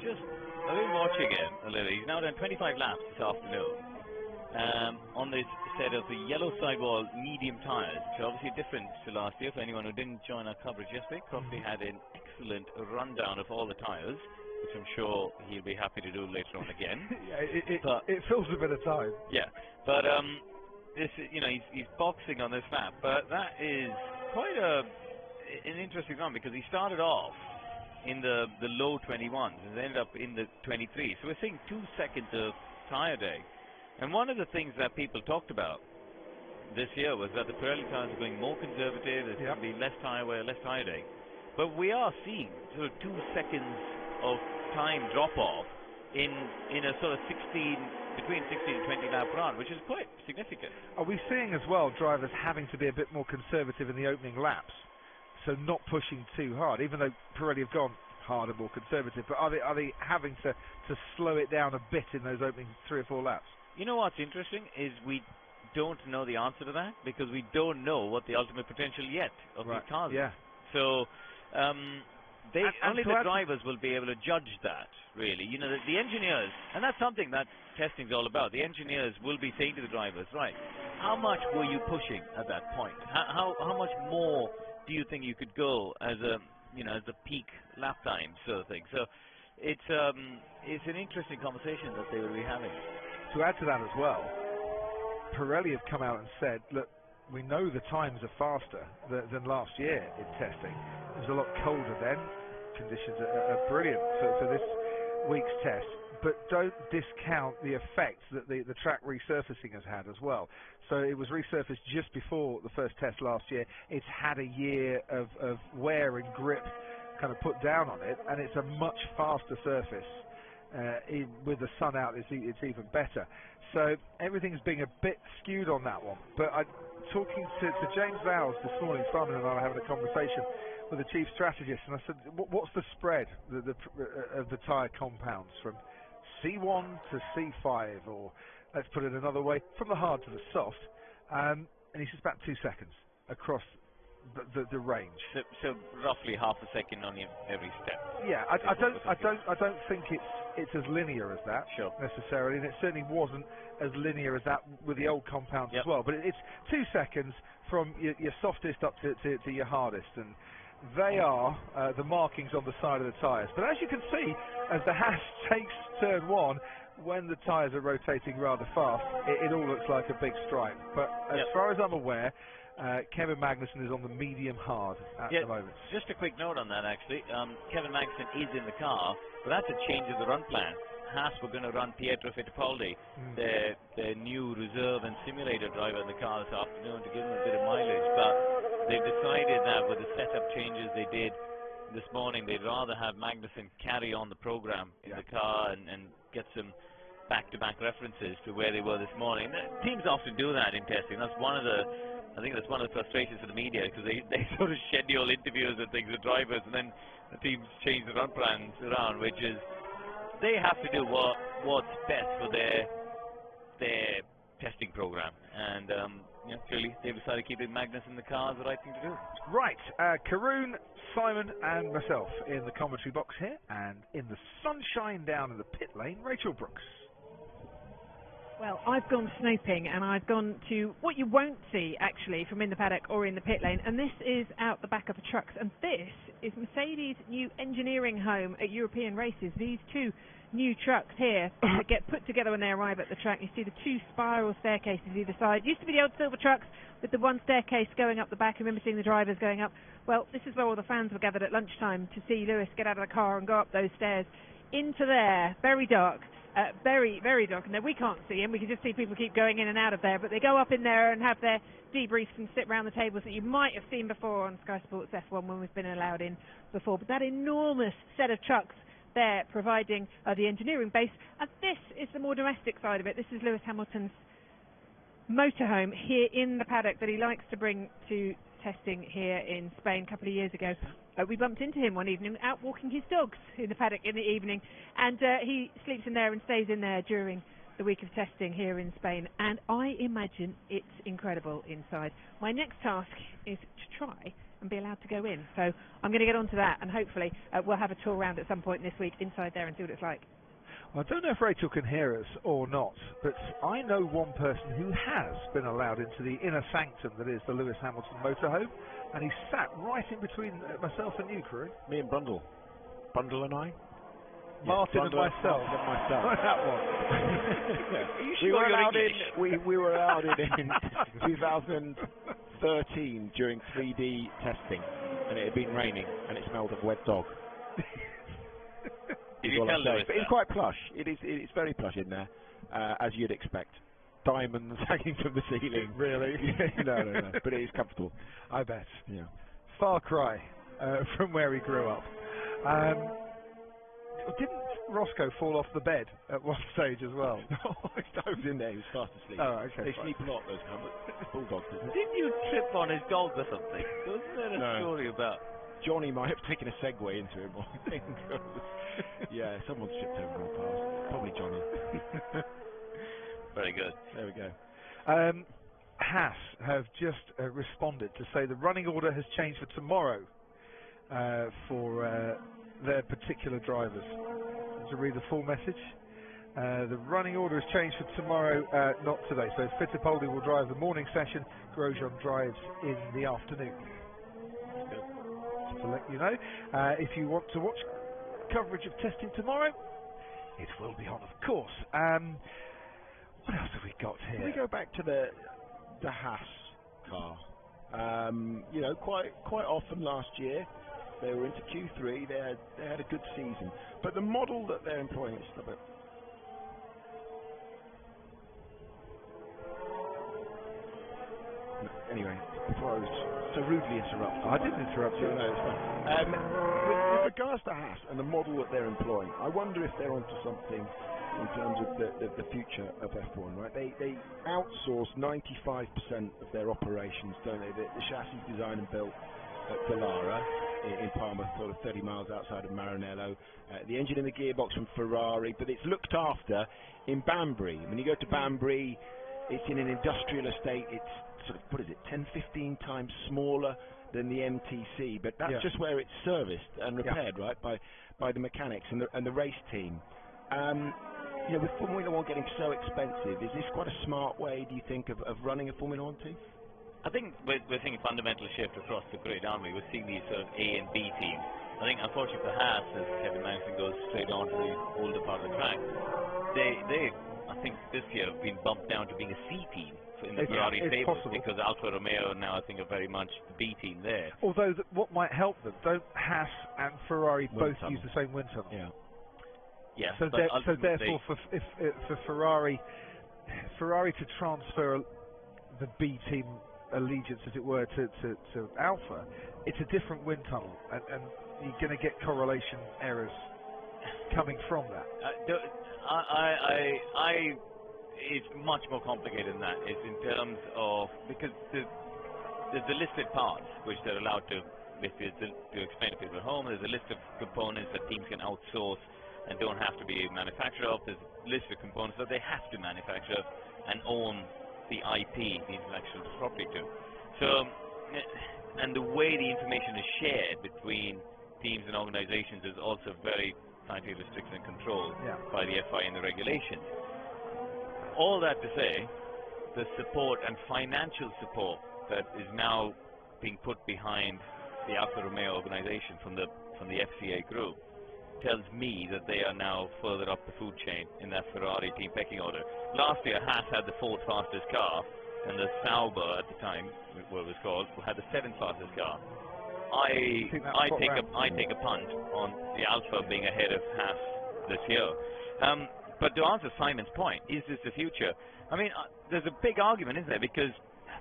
I've been watching him a little. He's now done 25 laps this afternoon. On this set of the yellow sidewall medium tyres, which are obviously different to last year. For anyone who didn't join our coverage yesterday, Crofty had an excellent rundown of all the tyres, which I'm sure he'll be happy to do later on again. Yeah, it fills a bit of time. Yeah, but this, you know, he's boxing on this map, but that is quite an interesting one, because he started off in the low 21s and ended up in the 23. So we're seeing 2 seconds of tyre day. And one of the things that people talked about this year was that the Pirelli tyres are going more conservative, there's going to be less tyre wear, less tyre day. But we are seeing sort of 2 seconds of time drop off in a sort of between 16 and 20 lap run, which is quite significant. Are we seeing as well drivers having to be a bit more conservative in the opening laps? So not pushing too hard, even though Pirelli have gone harder, more conservative, but are they having to slow it down a bit in those opening 3 or 4 laps? You know what's interesting is we don't know the answer to that, because we don't know what the ultimate potential yet of these cars is. So only the drivers will be able to judge that, really. You know, the engineers, and that's something that testing's all about. The engineers will be saying to the drivers, right, how much were you pushing at that point? How much more do you think you could go as the peak lap time sort of thing? So it's an interesting conversation that they will be having. To add to that as well, Pirelli have come out and said, look, we know the times are faster than last year in testing. It was a lot colder then. Conditions are brilliant for this week's test, but don't discount the effect that the track resurfacing has had as well. So it was resurfaced just before the first test last year. It's had a year of wear and grip kind of put down on it, and it's a much faster surface. With the sun out, it's even better. So everything's being a bit skewed on that one. But talking to James Vowles this morning, Simon and I were having a conversation with the chief strategist, and I said, what's the spread of the tyre compounds from C1 to C5, or let's put it another way, from the hard to the soft? And he says about 2 seconds across the range. So roughly half a second on every step. Yeah, I don't think it's as linear as that necessarily, and it certainly wasn't as linear as that with the old compounds as well. But it's 2 seconds from your softest up to your hardest, and they are the markings on the side of the tyres. But as you can see, as the Haas takes turn one, when the tyres are rotating rather fast, it all looks like a big stripe. But as far as I'm aware, Kevin Magnussen is on the medium hard at the moment. Just a quick note on that, actually. Kevin Magnussen is in the car, but that's a change of the run plan. Haas were going to run Pietro Fittipaldi, their new reserve and simulator driver in the car this afternoon, to give him a bit of mileage. But they've decided that with the setup changes they did this morning, they'd rather have Magnussen carry on the program in the car and get some back-to-back references to where they were this morning. Teams often do that in testing. That's one of the frustrations for the media, because they sort of schedule interviews and things with drivers, and then the teams change the run plans around, which is they have to do what's best for their testing program. And clearly they've decided keeping Magnus in the car is the right thing to do. Right, Karun, Simon and myself in the commentary box here, and in the sunshine down in the pit lane, Rachel Brooks. Well, I've gone snooping, and I've gone to what you won't see, actually, from in the paddock or in the pit lane, and this is out the back of the trucks, and this is Mercedes' new engineering home at European races. These two new trucks here that get put together when they arrive at the track. You see the two spiral staircases either side. Used to be the old silver trucks with the one staircase going up the back. I remember seeing the drivers going up. Well, this is where all the fans were gathered at lunchtime to see Lewis get out of the car and go up those stairs into there. Very dark. Very, very dark, and we can't see him. We can just see people keep going in and out of there, but they go up in there and have their debriefs and sit around the tables that you might have seen before on Sky Sports F1 when we've been allowed in before. But that enormous set of trucks there providing the engineering base, and this is the more domestic side of it. This is Lewis Hamilton's motorhome here in the paddock that he likes to bring to testing here in Spain a couple of years ago. We bumped into him one evening out walking his dogs in the paddock in the evening, and he sleeps in there and stays in there during the week of testing here in Spain, and I imagine it's incredible inside. My next task is to try and be allowed to go in, so I'm going to get onto that, and hopefully we'll have a tour around at some point this week inside there and see what it's like. Well, I don't know if Rachel can hear us or not, but I know one person who has been allowed into the inner sanctum that is the Lewis Hamilton motorhome, and he sat right in between myself and you, Karun. Me and Brundle. Brundle and I? Martin and myself. That one. We were allowed in 2013 during 3D testing, and it had been raining, and it smelled of wet dog. Did you tell Lewis but it's quite plush. It's very plush in there, as you'd expect. Diamonds hanging from the ceiling. Really? No. But it is comfortable. I bet. Yeah. Far cry from where he grew up. Didn't Roscoe fall off the bed at one stage as well? No, I was in there. He was fast asleep. Oh, okay. They sleep a lot, those kind of bulldogs. Didn't you trip on his dog or something? Wasn't there a story about? Johnny might have taken a segue into him, I think. Yeah, someone's tripped over or past. Probably Johnny. Very good. There we go. Haas have just responded to say the running order has changed for tomorrow for their particular drivers. To read the full message, the running order has changed for tomorrow, not today. So Fittipaldi will drive the morning session, Grosjean drives in the afternoon. To let you know, if you want to watch coverage of testing tomorrow, it will be on, of course. What else have we got here? Can we go back to the Haas car? You know, quite often last year they were into Q3. They had a good season, but the model that they're employing is a bit. Anyway, before I was so rudely interrupted. I didn't interrupt you. No, it's fine. With regards to Haas and the model that they're employing, I wonder if they're onto something in terms of the future of F1, right? They outsource 95% of their operations, don't they? The chassis design and built at Dallara in Parma, sort of 30 miles outside of Maranello. The engine and the gearbox from Ferrari, but it's looked after in Banbury. When you go to Banbury, it's in an industrial estate. It's sort of, what is it, 10-15 times smaller than the MTC, but that's just where it's serviced and repaired, right, by the mechanics and the race team. You know, with Formula One getting so expensive, is this quite a smart way, do you think, of running a Formula One team? I think we're seeing a fundamental shift across the grid, aren't we? We're seeing these sort of A and B teams. I think, unfortunately for Haas, as Kevin Magnussen goes straight on to the older part of the track, they I think this year have been bumped down to being a C team in the Ferrari stable, because Alfa Romeo now I think are very much the B team there. Although what might help them, don't Haas and Ferrari both use the same wind tunnel? Yeah. Yeah. So therefore, for Ferrari to transfer the B team allegiance, as it were, to Alfa, it's a different wind tunnel, and you're going to get correlation errors coming from that. It's much more complicated than that. It's in terms of, because there's the listed parts which they're allowed to explain to people at home. There's a list of components that teams can outsource and don't have to be a manufacturer of. There's a list of components that they have to manufacture and own the IP, the intellectual property to. So, and the way the information is shared between teams and organizations is also very tightly restricted and controlled by the FIA and the regulations. All that to say, the support and financial support that is now being put behind the Alfa Romeo organization from the FCA group tells me that they are now further up the food chain in that Ferrari team pecking order. Last year, Haas had the 4th fastest car, and the Sauber at the time, what it was called, had the 7th fastest car. I take a punt on the Alfa being ahead of Haas this year. But to answer Simon's point, is this the future? I mean, there's a big argument, isn't there? Because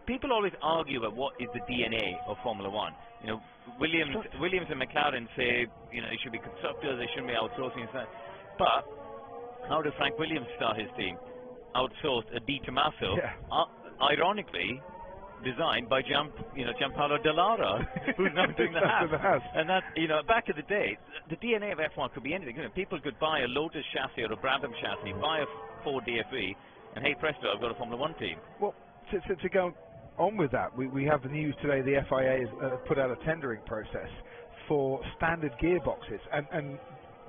people always argue about what is the DNA of Formula One. You know, Williams and McLaren say, you know, they should be constructors, they shouldn't be outsourcing and stuff. But how did Frank Williams start his team? Outsourced a Di Tommaso, ironically designed by Gianpaolo Dallara, who's now doing the Haas. And that, you know, back in the day, the DNA of F1 could be anything. You know, people could buy a Lotus chassis or a Brabham chassis, buy a Ford DFE, and hey presto, I've got a Formula One team. Well, to go on with that, we have the news today. The FIA has put out a tendering process for standard gearboxes and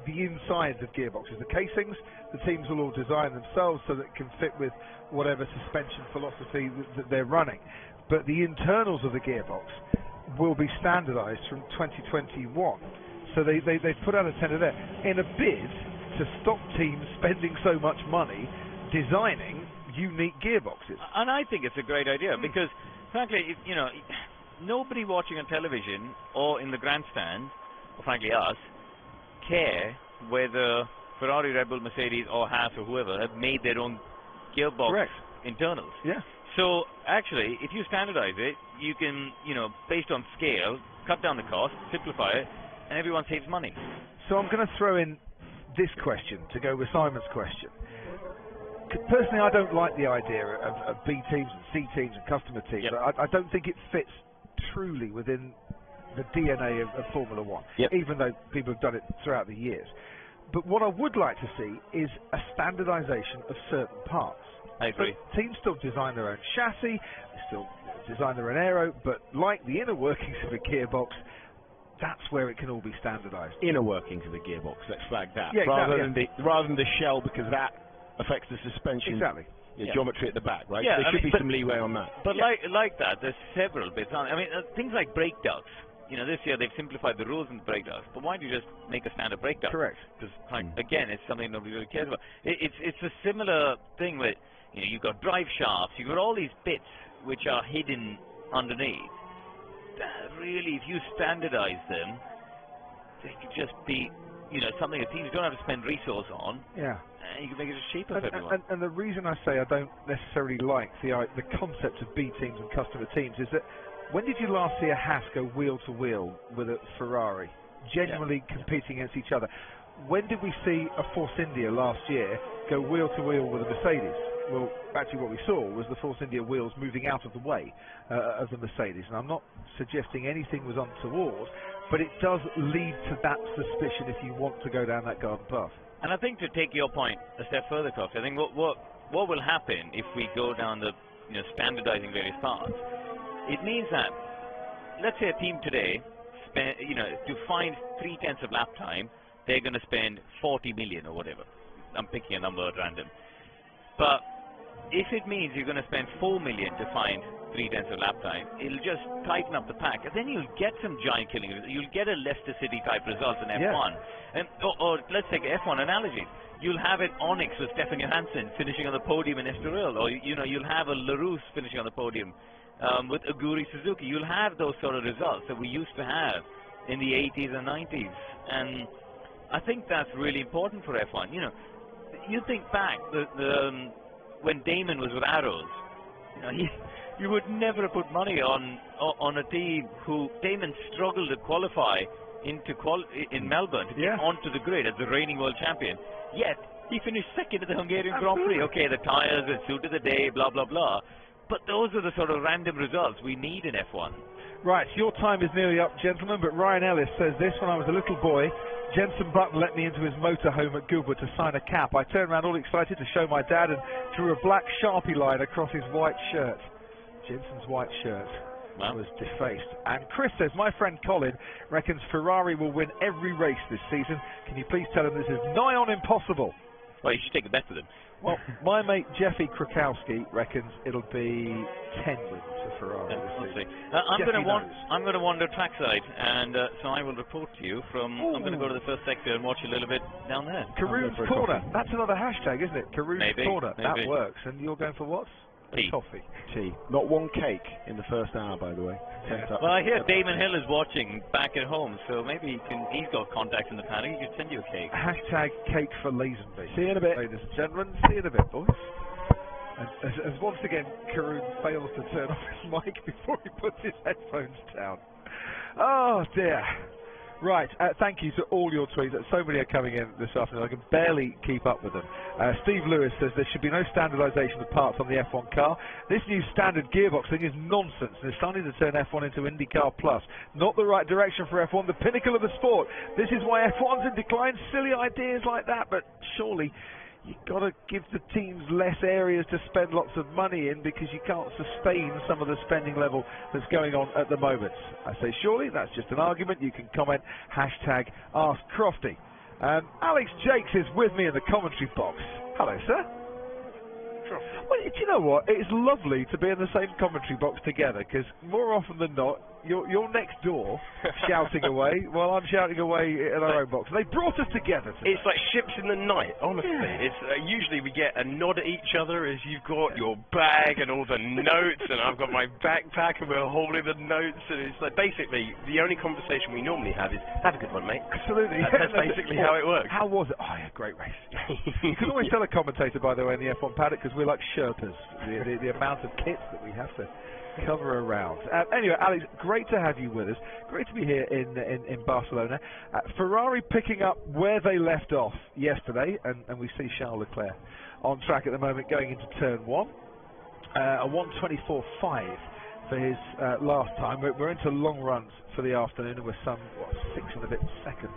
the insides of gearboxes, the casings. The teams will all design themselves so that it can fit with whatever suspension philosophy that they're running. But the internals of the gearbox will be standardised from 2021. So they put out a tender there in a bid to stop teams spending so much money designing unique gearboxes. And I think it's a great idea because, frankly, you know, nobody watching on television or in the grandstand, or frankly us, care whether Ferrari, Red Bull, Mercedes, or Haas or whoever have made their own gearbox internals. Yeah. So actually, if you standardize it, you can, you know, based on scale, cut down the cost, simplify it, and everyone saves money. So I'm going to throw in this question to go with Simon's question. Personally, I don't like the idea of B teams and C teams and customer teams. Yep. I don't think it fits truly within the DNA of Formula One, even though people have done it throughout the years. But what I would like to see is a standardization of certain parts. I agree. So teams still design their own chassis, they still design their own aero, but like the inner workings of a gearbox, that's where it can all be standardized. Inner workings of the gearbox, let's flag that. Yeah, rather than the shell, because that affects the suspension. Exactly. Geometry at the back, right? Yeah, there should be some leeway on that. But like that, there's several bits. I mean, things like brake ducts. you know, this year they've simplified the rules in the breakdowns, but why don't you just make a standard breakdown? Correct. Because, again, it's something nobody really cares about. It's a similar thing with, you know, you've got drive shafts, you've got all these bits which are hidden underneath. Really, if you standardize them, they could just be, you know, something that teams don't have to spend resource on. Yeah. And you can make it just cheaper for everyone. And the reason I say I don't necessarily like the concept of B teams and customer teams is that when did you last see a Haas go wheel to wheel with a Ferrari, genuinely competing against each other? When did we see a Force India last year go wheel to wheel with a Mercedes? Well, actually what we saw was the Force India wheels moving out of the way of the Mercedes. And I'm not suggesting anything was untoward, but it does lead to that suspicion if you want to go down that garden path. And I think, to take your point a step further, Cox, I think what will happen if we go down the, you know, standardizing various parts, it means that, let's say a team today, you know, to find 0.3 of lap time, they're going to spend 40 million or whatever. I'm picking a number at random. But if it means you're going to spend 4 million to find 0.3 of lap time, it'll just tighten up the pack, and then you'll get some giant killing. You'll get a Leicester City type result in F1. Yeah. And, or let's take F1 analogy. You'll have it Onyx with Stefan Johansson finishing on the podium in Estoril, or, you know, you'll have a Larousse finishing on the podium with Aguri Suzuki. You'll have those sort of results that we used to have in the 80s and 90s, and I think that's really important for F1. You know, you think back when Damon was with Arrows, you know, you would never have put money on a team who Damon struggled to qualify in Melbourne to get onto the grid as the reigning world champion. Yet he finished second at the Hungarian Grand Prix. Okay, the tyres had suited the day, blah blah blah. But those are the sort of random results we need in F1. Right, your time is nearly up, gentlemen, but Ryan Ellis says this: when I was a little boy, Jenson Button let me into his motorhome at Goodwood to sign a cap. I turned around all excited to show my dad and drew a black Sharpie line across his white shirt. Jenson's white shirt was defaced. And Chris says, my friend Colin reckons Ferrari will win every race this season. Can you please tell him this is nigh on impossible? Well, you should take a bet with him. Well, my mate Jeffy Krakowski reckons it'll be 10 wins for Ferrari this season. I'm going to wander trackside, and so I will report to you from. Ooh. I'm going to go to the first sector and watch a little bit down there. Karoon's Corner. That's another hashtag, isn't it? Karoon's Corner. Maybe. That works. And you're going for what? Tea. Coffee. Tea. Not one cake in the first hour, by the way. Yeah. Well, I hear Damon Hill is watching back at home, so maybe he's got contacts in the paddock. He could send you a cake. Hashtag cake for Lazenby. See you in a bit. Ladies and gentlemen, see you in a bit, boys. As once again, Karoon fails to turn off his mic before he puts his headphones down. Oh, dear. Right, thank you to all your tweets. So many are coming in this afternoon. I can barely keep up with them. Steve Lewis says there should be no standardisation of parts on the F1 car. This new standard gearbox thing is nonsense and is starting to turn F1 into IndyCar Plus. Not the right direction for F1, the pinnacle of the sport. This is why F1's in decline. Silly ideas like that, but surely you've got to give the teams less areas to spend lots of money in, because you can't sustain some of the spending level that's going on at the moment. I say surely, that's just an argument. You can comment, hashtag Ask Crofty. Alex Jakes is with me in the commentary box. Hello, sir. Well, do you know what? It's lovely to be in the same commentary box together, because more often than not, you're next door shouting away while I'm shouting away in our own box. They brought us together today. It's like ships in the night, honestly. Yeah. It's usually we get a nod at each other as you've got your bag and all the notes, and I've got my backpack and we're holding the notes, and it's like basically the only conversation we normally have is, have a good one, mate. Absolutely. That's basically how it works. How was it? Oh, yeah, great race. You can always tell a commentator, by the way, in the F1 paddock, because we're like Sherpas, the amount of kits that we have to cover around. Anyway, Alex, great to have you with us. Great to be here in Barcelona. Ferrari picking up where they left off yesterday, and we see Charles Leclerc on track at the moment going into turn 1. A 1:24.5 for his last time. We're into long runs for the afternoon, and we're some 6 and a bit seconds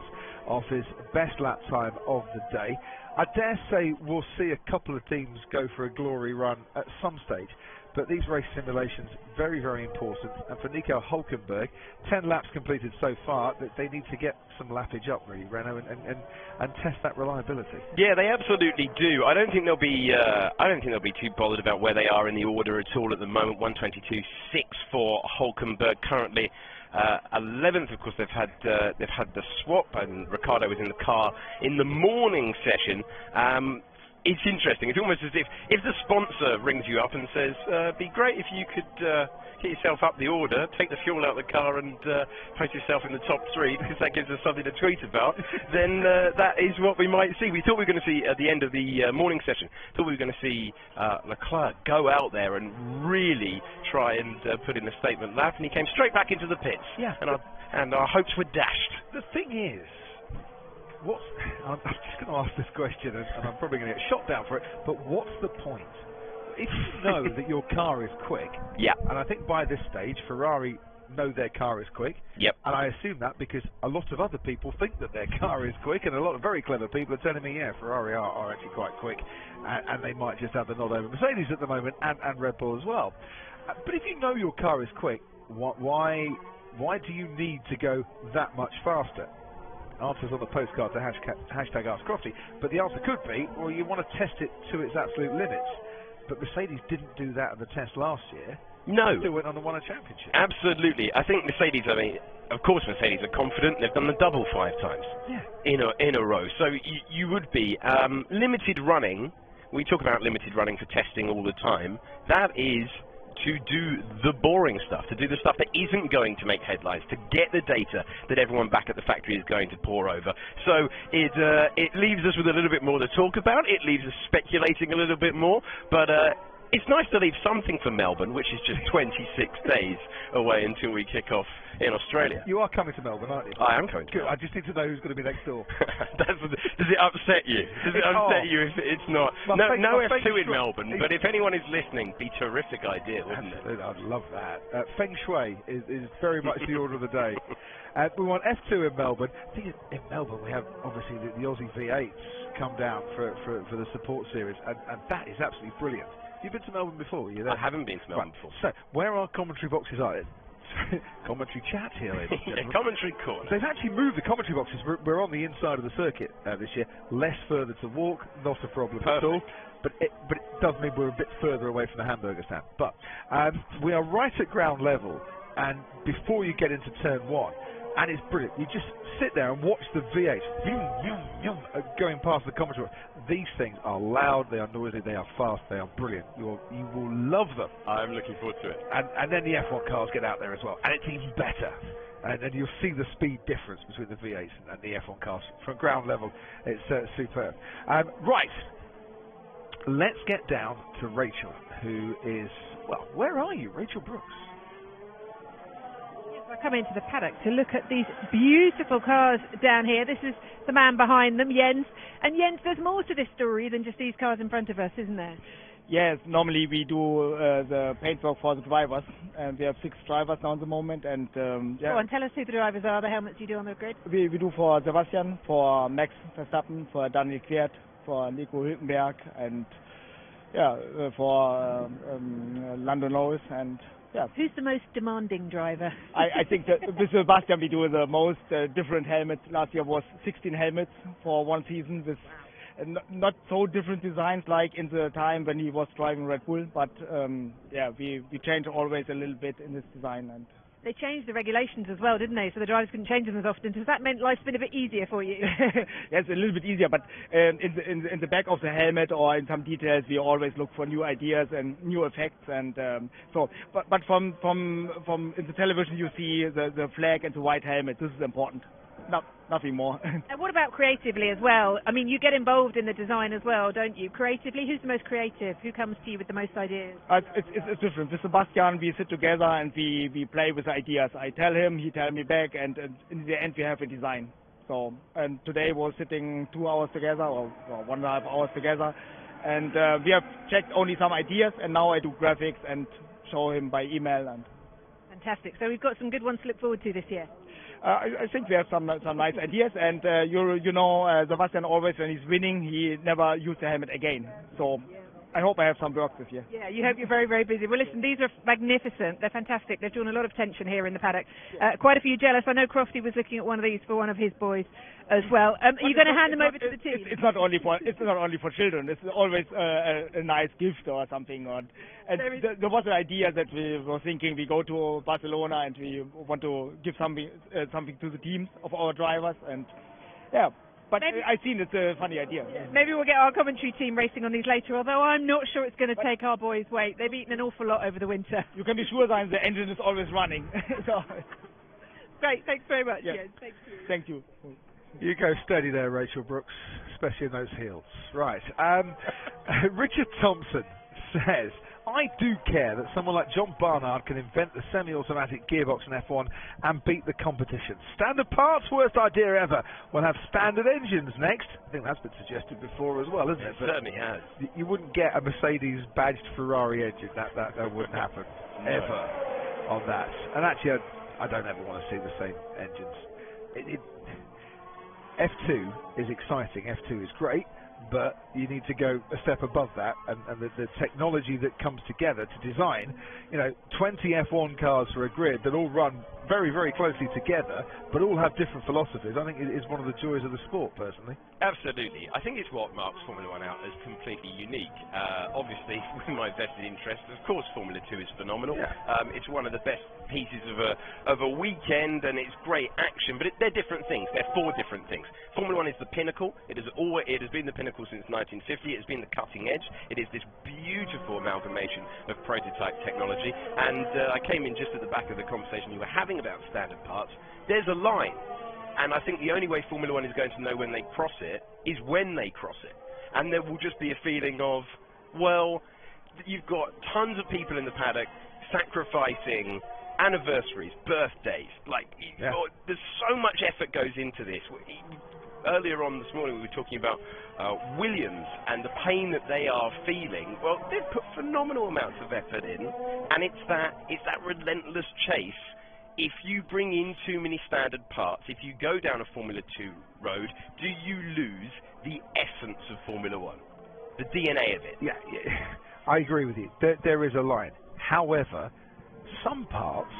off his best lap time of the day. I dare say we'll see a couple of teams go for a glory run at some stage, but these race simulations, very, very important. And for Nico Hülkenberg, 10 laps completed so far, that they need to get some lappage up, really, Renault, and test that reliability. Yeah, they absolutely do. I don't think they'll be too bothered about where they are in the order at all at the moment. 122.6 for Hülkenberg currently. 11th, of course, they've had the swap, and Ricciardo was in the car in the morning session. It's interesting. It's almost as if the sponsor rings you up and says, "Be great if you could get yourself up the order, take the fuel out of the car, and place yourself in the top 3 because that gives us something to tweet about." Then that is what we might see. We thought we were going to see at the end of the morning session. Thought we were going to see Leclerc go out there and really try and put in a statement lap, and he came straight back into the pits. Yeah. And our hopes were dashed. The thing is, I'm just going to ask this question, and I'm probably going to get shot down for it, but what's the point? If you know that your car is quick, yeah, and I think by this stage Ferrari know their car is quick, yep, and I assume that because a lot of other people think that their car is quick, and a lot of very clever people are telling me, yeah, Ferrari are actually quite quick, and they might just have the nod over Mercedes at the moment, and Red Bull as well. But if you know your car is quick, why do you need to go that much faster? Answers on the postcard to hashtag AskCrofty, but the answer could be, well, you want to test it to its absolute limits. But Mercedes didn't do that at the test last year. No. They still went on and won a championship. Absolutely. I think Mercedes, I mean, of course Mercedes are confident. They've done the double 5 times in a row. So you would be. Limited running, we talk about limited running for testing all the time. That is to do the boring stuff, to do the stuff that isn't going to make headlines, to get the data that everyone back at the factory is going to pore over. So it leaves us with a little bit more to talk about. It leaves us speculating a little bit more, but it's nice to leave something for Melbourne, which is just 26 days away until we kick off in Australia. You are coming to Melbourne, aren't you? I am coming to Melbourne. I just need to know who's going to be next door. Does it upset you? Does it upset you if it's not? No F2 in Melbourne, but if anyone is listening, be a terrific idea, wouldn't it? I'd love that. Feng Shui is very much the order of the day. We want F2 in Melbourne. I think in Melbourne we have obviously the Aussie V8s come down for the support series, and that is absolutely brilliant. You've been to Melbourne before? You there? I haven't been to Melbourne before. So, where our commentary boxes are, commentary chat here, ladies and gentlemen. Commentary corner. They've actually moved the commentary boxes. We're on the inside of the circuit this year. Less further to walk, not a problem at all. But it does mean we're a bit further away from the hamburger stand. But we are right at ground level, and before you get into turn 1, and it's brilliant. You just sit there and watch the V8 going past the commentary box. These things are loud, they are noisy, they are fast, they are brilliant. You will love them. I'm looking forward to it. And then the F1 cars get out there as well, and it's even better. And then you'll see the speed difference between the V8s and the F1 cars from ground level. It's superb. Right, let's get down to Rachel, who is, well, where are you, Rachel Brooks? I come into the paddock to look at these beautiful cars down here. This is the man behind them, Jens. And Jens, there's more to this story than just these cars in front of us, isn't there? Yes, normally we do the paintwork for the drivers, and we have 6 drivers now at the moment. And Go on, tell us who the drivers are, the helmets you do on the grid. We do for Sebastian, for Max Verstappen, for Daniel Kvyat, for Nico Hülkenberg, and for Lando Norris, and Who's the most demanding driver? I think that with Sebastian we do the most different helmets. Last year was 16 helmets for one season with not so different designs like in the time when he was driving Red Bull, but we change always a little bit in this design. And they changed the regulations as well, didn't they? So the drivers couldn't change them as often. Does that mean life's been a bit easier for you? Yes, a little bit easier, but in the back of the helmet or in some details, we always look for new ideas and new effects. And but from in the television, you see the flag and the white helmet. This is important. Nothing more. And what about creatively as well? I mean, you get involved in the design as well, don't you? Creatively, who's the most creative? Who comes to you with the most ideas? It's different. With Sebastian, we sit together and we play with ideas. I tell him, he tells me back, and in the end we have a design. So, and today we're sitting 2 hours together, or 1.5 hours together, and we have checked only some ideas, and now I do graphics and show him by email. And fantastic. So we've got some good ones to look forward to this year. I think we have some nice ideas, and you know, Sebastian always, when he's winning, he never used the helmet again. So I hope I have some work this year. Yeah, you hope you're very, very busy. Well, listen, these are magnificent. They're fantastic. They've drawn a lot of attention here in the paddock. Quite a few jealous. I know Crofty was looking at one of these for one of his boys as well. Are you going to hand them over to the team? It's not only for children. It's always a nice gift or something. There was an idea that we were thinking we go to Barcelona and we want to give something to the teams of our drivers, and yeah. But I've seen it's a funny idea. Yeah. Maybe we'll get our commentary team racing on these later, although I'm not sure it's going to take our boys' weight. They've eaten an awful lot over the winter. You can be sure that the engine is always running. So. Great, thanks very much. Yeah. Yes, thank you. Thank you. You go steady there, Rachel Brooks, especially in those heels. Right. Richard Thompson says, I do care that someone like John Barnard can invent the semi-automatic gearbox in F1 and beat the competition. Standard parts, worst idea ever. We'll have standard engines next. I think that's been suggested before as well, isn't it? It certainly has. You wouldn't get a Mercedes badged Ferrari engine. That wouldn't happen ever on that. And actually, I don't ever want to see the same engines. F2 is exciting. F2 is great. But you need to go a step above that, and the technology that comes together to design, 20 F1 cars for a grid that all run very, very closely together, but all have different philosophies. I think it is one of the joys of the sport, personally. Absolutely. I think it's what marks Formula One out as completely unique. Obviously, with my vested interest, of course, Formula 2 is phenomenal. Yeah. It's one of the best pieces of a weekend, and it's great action, but they're different things. They're four different things. Formula One is the pinnacle. It has been the pinnacle since 1950. It's been the cutting edge. It is this beautiful amalgamation of prototype technology, and I came in just at the back of the conversation you were having about standard parts. There's a line, and I think the only way Formula One is going to know when they cross it is when they cross it, and there will just be a feeling of, well, you've got tons of people in the paddock sacrificing anniversaries, birthdays, there's so much effort goes into this. Earlier on this morning we were talking about Williams and the pain that they are feeling. Well, they've put phenomenal amounts of effort in, and it's that relentless chase. If you bring in too many standard parts, if you go down a Formula 2 road, do you lose the essence of Formula 1? The DNA of it? Yeah. I agree with you. There is a line. However, some parts,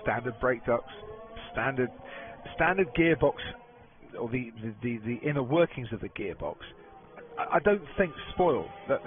standard brake ducts, standard gearbox, or the inner workings of the gearbox, I don't think spoil that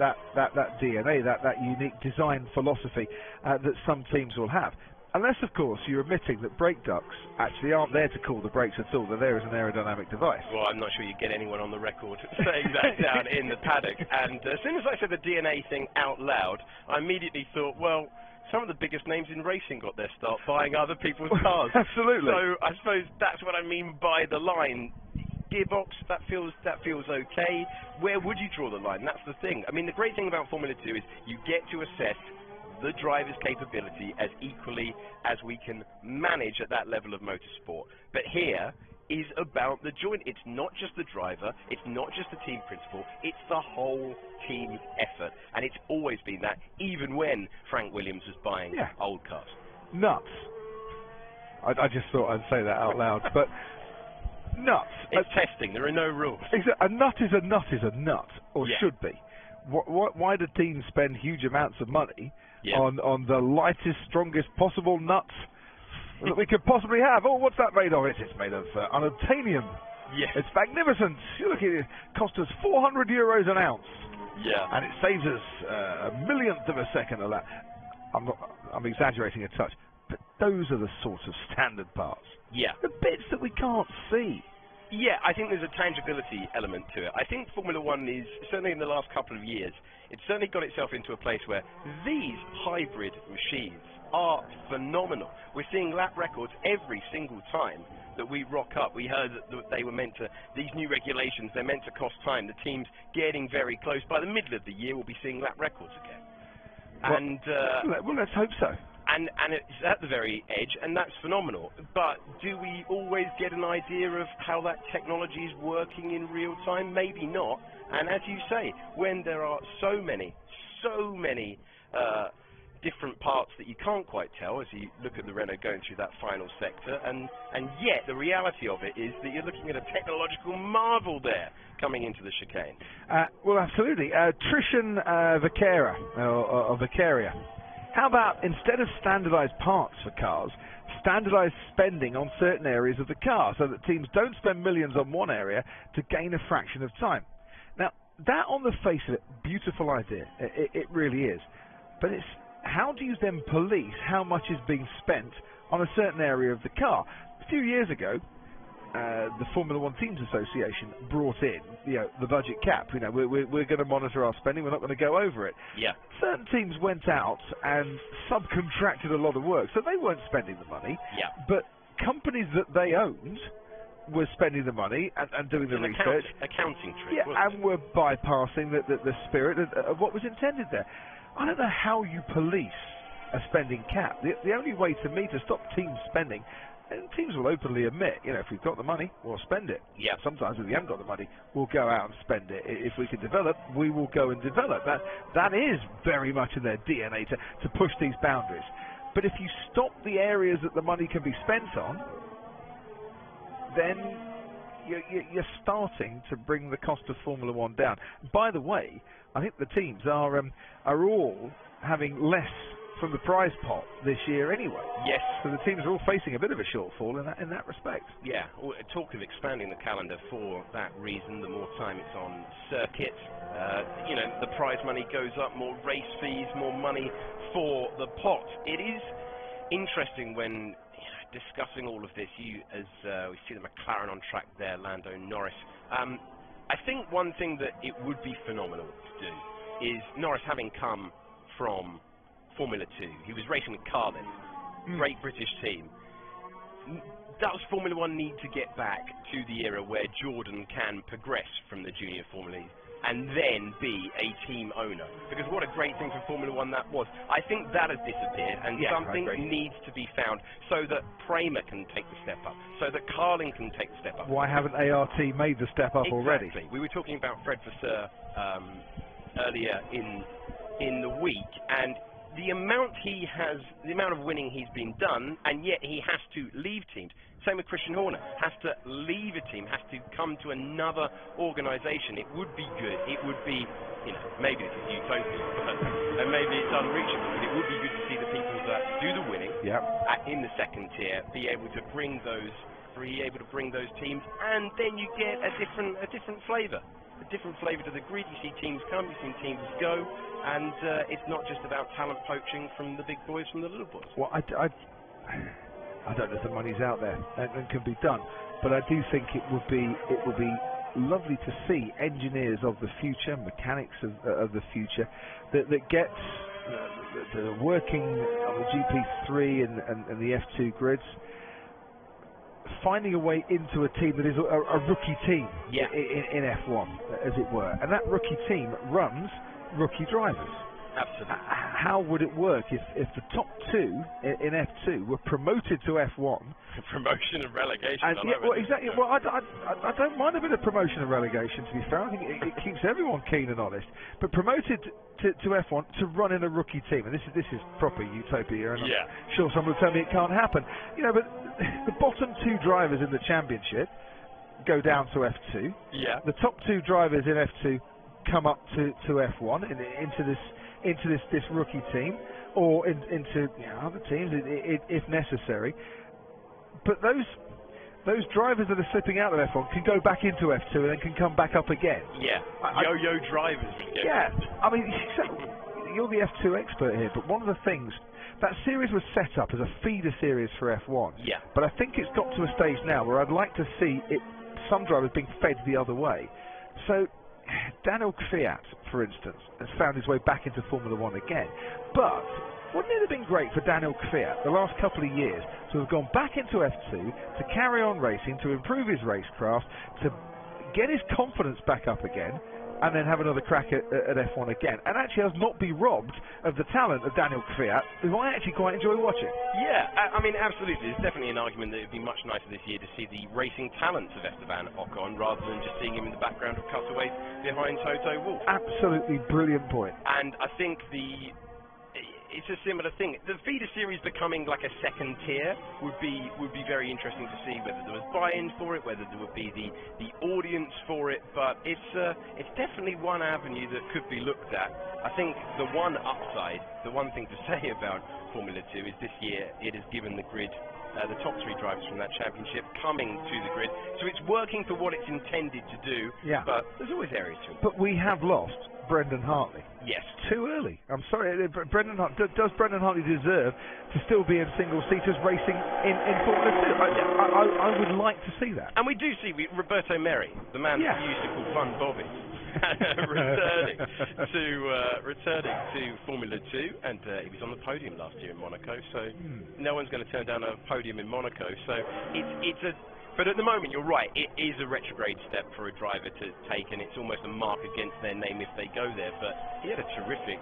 DNA, that unique design philosophy that some teams will have. Unless, of course, you're admitting that brake ducts actually aren't there to cool the brakes at all. They're there as an aerodynamic device. Well, I'm not sure you get anyone on the record saying that down in the paddock. And as soon as I said the DNA thing out loud, I immediately thought, well, some of the biggest names in racing got their start buying other people's cars. Absolutely. So I suppose that's what I mean by the line. Gearbox, that feels okay. Where would you draw the line? That's the thing. I mean, the great thing about Formula 2 is you get to assess the driver's capability as equally as we can manage at that level of motorsport. But here is about the joint. It's not just the driver, it's not just the team principal, it's the whole team effort. And it's always been that, even when Frank Williams was buying old cars. Nuts. I just thought I'd say that out loud, but nuts. It's testing, there are no rules. A nut is a nut is a nut, or should be. Why do teams spend huge amounts of money on the lightest, strongest possible nuts that we could possibly have? Oh, what's that made of? It's made of unobtainium. Yes. It's magnificent. You look at it, cost us €400 an ounce. Yeah. And it saves us a millionth of a second of that. I'm exaggerating a touch, but those are the sorts of standard parts. Yeah. The bits that we can't see. Yeah, I think there's a tangibility element to it. I think Formula One is, certainly in the last couple of years, it's certainly got itself into a place where these hybrid machines are phenomenal. We're seeing lap records every single time that we rock up. We heard that they were meant to, these new regulations, they're meant to cost time. The team's getting very close. By the middle of the year, we'll be seeing lap records again. Well, let's hope so. And it's at the very edge, and that's phenomenal. But do we always get an idea of how that technology is working in real time? Maybe not. And as you say, when there are so many different parts that you can't quite tell as you look at the Renault going through that final sector, and yet the reality of it is that you're looking at a technological marvel there coming into the chicane. Well, absolutely. Trishan Vaquera, or Vaqueria. How about, instead of standardised parts for cars, standardised spending on certain areas of the car so that teams don't spend millions on one area to gain a fraction of time? Now, that on the face of it, beautiful idea. It really is. But it's how do you then police how much is being spent on a certain area of the car? A few years ago, the Formula One Teams Association brought in, the budget cap. We're going to monitor our spending. We're not going to go over it. Yeah. Certain teams went out and subcontracted a lot of work, so they weren't spending the money. Yeah. But companies that they owned were spending the money and doing the research. Accounting trick. Yeah, and were bypassing the spirit of what was intended there. I don't know how you police a spending cap. The only way to me to stop teams spending, and teams will openly admit, if we've got the money, we'll spend it. Yeah. Sometimes if we haven't got the money, we'll go out and spend it. If we can develop, we will go and develop. That is very much in their DNA to push these boundaries. But if you stop the areas that the money can be spent on, then you're starting to bring the cost of Formula One down. By the way, I think the teams are all having less from the prize pot this year anyway. Yes. So the teams are all facing a bit of a shortfall in that respect. Yeah. Well, talk of expanding the calendar for that reason. The more time it's on circuit, the prize money goes up, more race fees, more money for the pot. It is interesting when discussing all of this, as we see the McLaren on track there, Lando Norris. I think one thing that it would be phenomenal to do is Norris, having come from Formula 2, he was racing with Carlin, great British team. Does Formula 1 need to get back to the era where Jordan can progress from the junior Formula E and then be a team owner? Because what a great thing for Formula 1 that was. I think that has disappeared, and something needs to be found so that Prema can take the step up, so that Carlin can take the step up. Why haven't ART made the step up already? We were talking about Fred Vasseur earlier in the week, and the amount of winning he's been done, and yet he has to leave teams. Same with Christian Horner, has to leave a team, has to come to another organisation. It would be good. It would be, maybe this is utopia, and maybe it's unreachable, but it would be good to see the people that do the winning in the second tier be able to bring those teams, and then you get a different flavour. A different flavour to the grid. You see teams come, you see teams go, and it's not just about talent poaching from the big boys from the little boys. Well, I don't know if the money's out there and can be done, but I do think it would be lovely to see engineers of the future, mechanics of the future, that get working on the GP3 and the F2 grids, finding a way into a team that is a rookie team in F1, as it were. And that rookie team runs rookie drivers. Absolutely. How would it work if the top two in F2 were promoted to F1? Promotion and relegation. Exactly. Well, I don't mind a bit of promotion and relegation, to be fair. I think it keeps everyone keen and honest. But promoted to F1 to run in a rookie team, and this is proper utopia, and I'm sure someone will tell me it can't happen. But the bottom two drivers in the championship go down to F2. Yeah. The top two drivers in F2 come up to F1 into this rookie team, or into other teams if necessary. But those drivers that are slipping out of F1 can go back into F2 and then can come back up again. Yeah, yo-yo drivers. Yeah, I mean, you're the F2 expert here, but one of the things, that series was set up as a feeder series for F1. Yeah. But I think it's got to a stage now where I'd like to see some drivers being fed the other way. So Daniel Kvyat, for instance, has found his way back into Formula 1 again. But wouldn't it have been great for Daniel Kvyat the last couple of years to have gone back into F2, to carry on racing, to improve his racecraft, to get his confidence back up again, and then have another crack at F1 again, and actually has not be robbed of the talent of Daniel Kvyat, who I actually quite enjoy watching. Yeah, I mean, absolutely. There's definitely an argument that it would be much nicer this year to see the racing talents of Esteban Ocon rather than just seeing him in the background of cutaways behind Toto Wolff. Absolutely brilliant point. And I think it's a similar thing. The feeder series becoming like a second tier would be very interesting to see whether there was buy-in for it, whether there would be the audience for it. But it's definitely one avenue that could be looked at. I think the one upside, the one thing to say about Formula 2 is this year it has given the grid. The top 3 drivers from that championship coming to the grid, so it's working for what it's intended to do. Yeah. But there's always areas to improve. But we have lost Brendan Hartley. Yes. Too early. I'm sorry. Does Brendan Hartley deserve to still be in single-seaters racing in Formula 2? I would like to see that. And we do see Roberto Merri, the man that we used to call Fun Bobby, returning to Formula 2, and he was on the podium last year in Monaco. So no one's going to turn down a podium in Monaco. So it's a. But at the moment, you're right. It is a retrograde step for a driver to take, and it's almost a mark against their name if they go there. But he had a terrific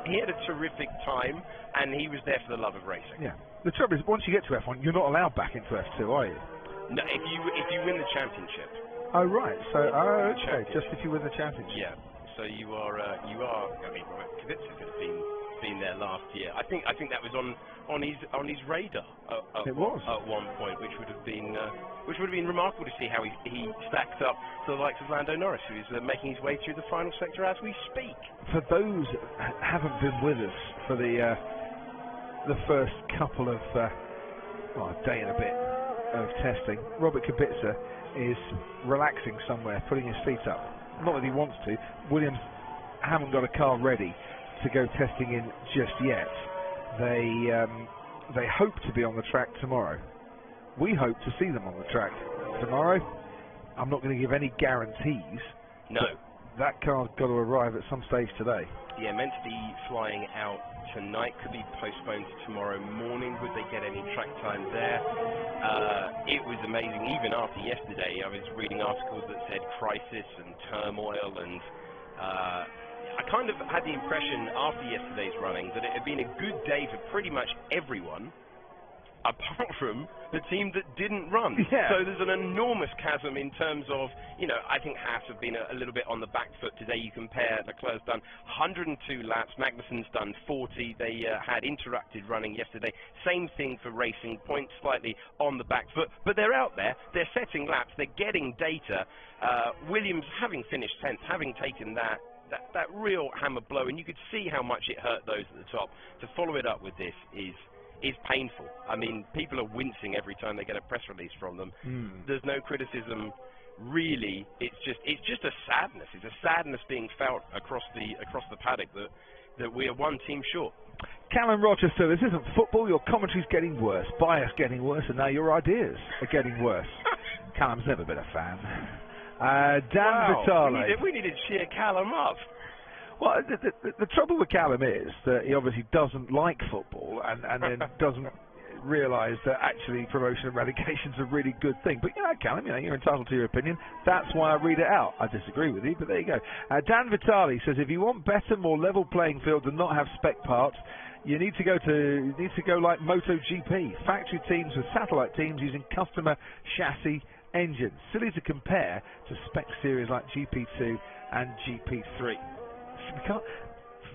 time, and he was there for the love of racing. Yeah. The trouble is, once you get to F1, you're not allowed back into F2, are you? No, if you win the championship. Oh right. So okay, just if you win the championship. Yeah. So you are. I mean, Kubica could have been there last year. I think that was on his radar. It was at one point, which would have been remarkable to see how he stacked up to the likes of Lando Norris, who is making his way through the final sector as we speak. For those that haven't been with us for the first couple of day and a bit of testing, Robert Kubica is relaxing somewhere, putting his feet up. Not that he wants to. Williams haven't got a car ready to go testing in just yet. They hope to be on the track tomorrow. We hope to see them on the track tomorrow. I'm not going to give any guarantees. No. That car's got to arrive at some stage today. Yeah, meant to be flying out tonight, could be postponed to tomorrow morning. Would they get any track time there? It was amazing. Even after yesterday, I was reading articles that said crisis and turmoil, and I kind of had the impression after yesterday's running that it had been a good day for pretty much everyone, apart from the team that didn't run. Yeah. So there's an enormous chasm in terms of, I think Haas have been a little bit on the back foot today. You compare, Leclerc's done 102 laps, Magnussen's done 40. They had interrupted running yesterday. Same thing for Racing Point, slightly on the back foot. But they're out there, they're setting laps, they're getting data. Williams, having finished 10th, having taken that real hammer blow, and you could see how much it hurt those at the top. To follow it up with this is painful. I mean, people are wincing every time they get a press release from them. There's no criticism, really. It's just a sadness. It's a sadness being felt across the paddock that we are one team short. Callum Rochester, this isn't football. Your commentary's getting worse, bias getting worse, and now your ideas are getting worse. Callum's never been a fan. Dan Vitale. We needed to cheer Callum up. Well, the trouble with Callum is that he obviously doesn't like football and then doesn't realise that actually promotion and relegation's a really good thing. But, Callum, you're entitled to your opinion. That's why I read it out. I disagree with you, but there you go. Dan Vitale says, if you want better, more level playing field and not have spec parts, you need to go like MotoGP. Factory teams with satellite teams using customer chassis engines. Silly to compare to spec series like GP2 and GP3.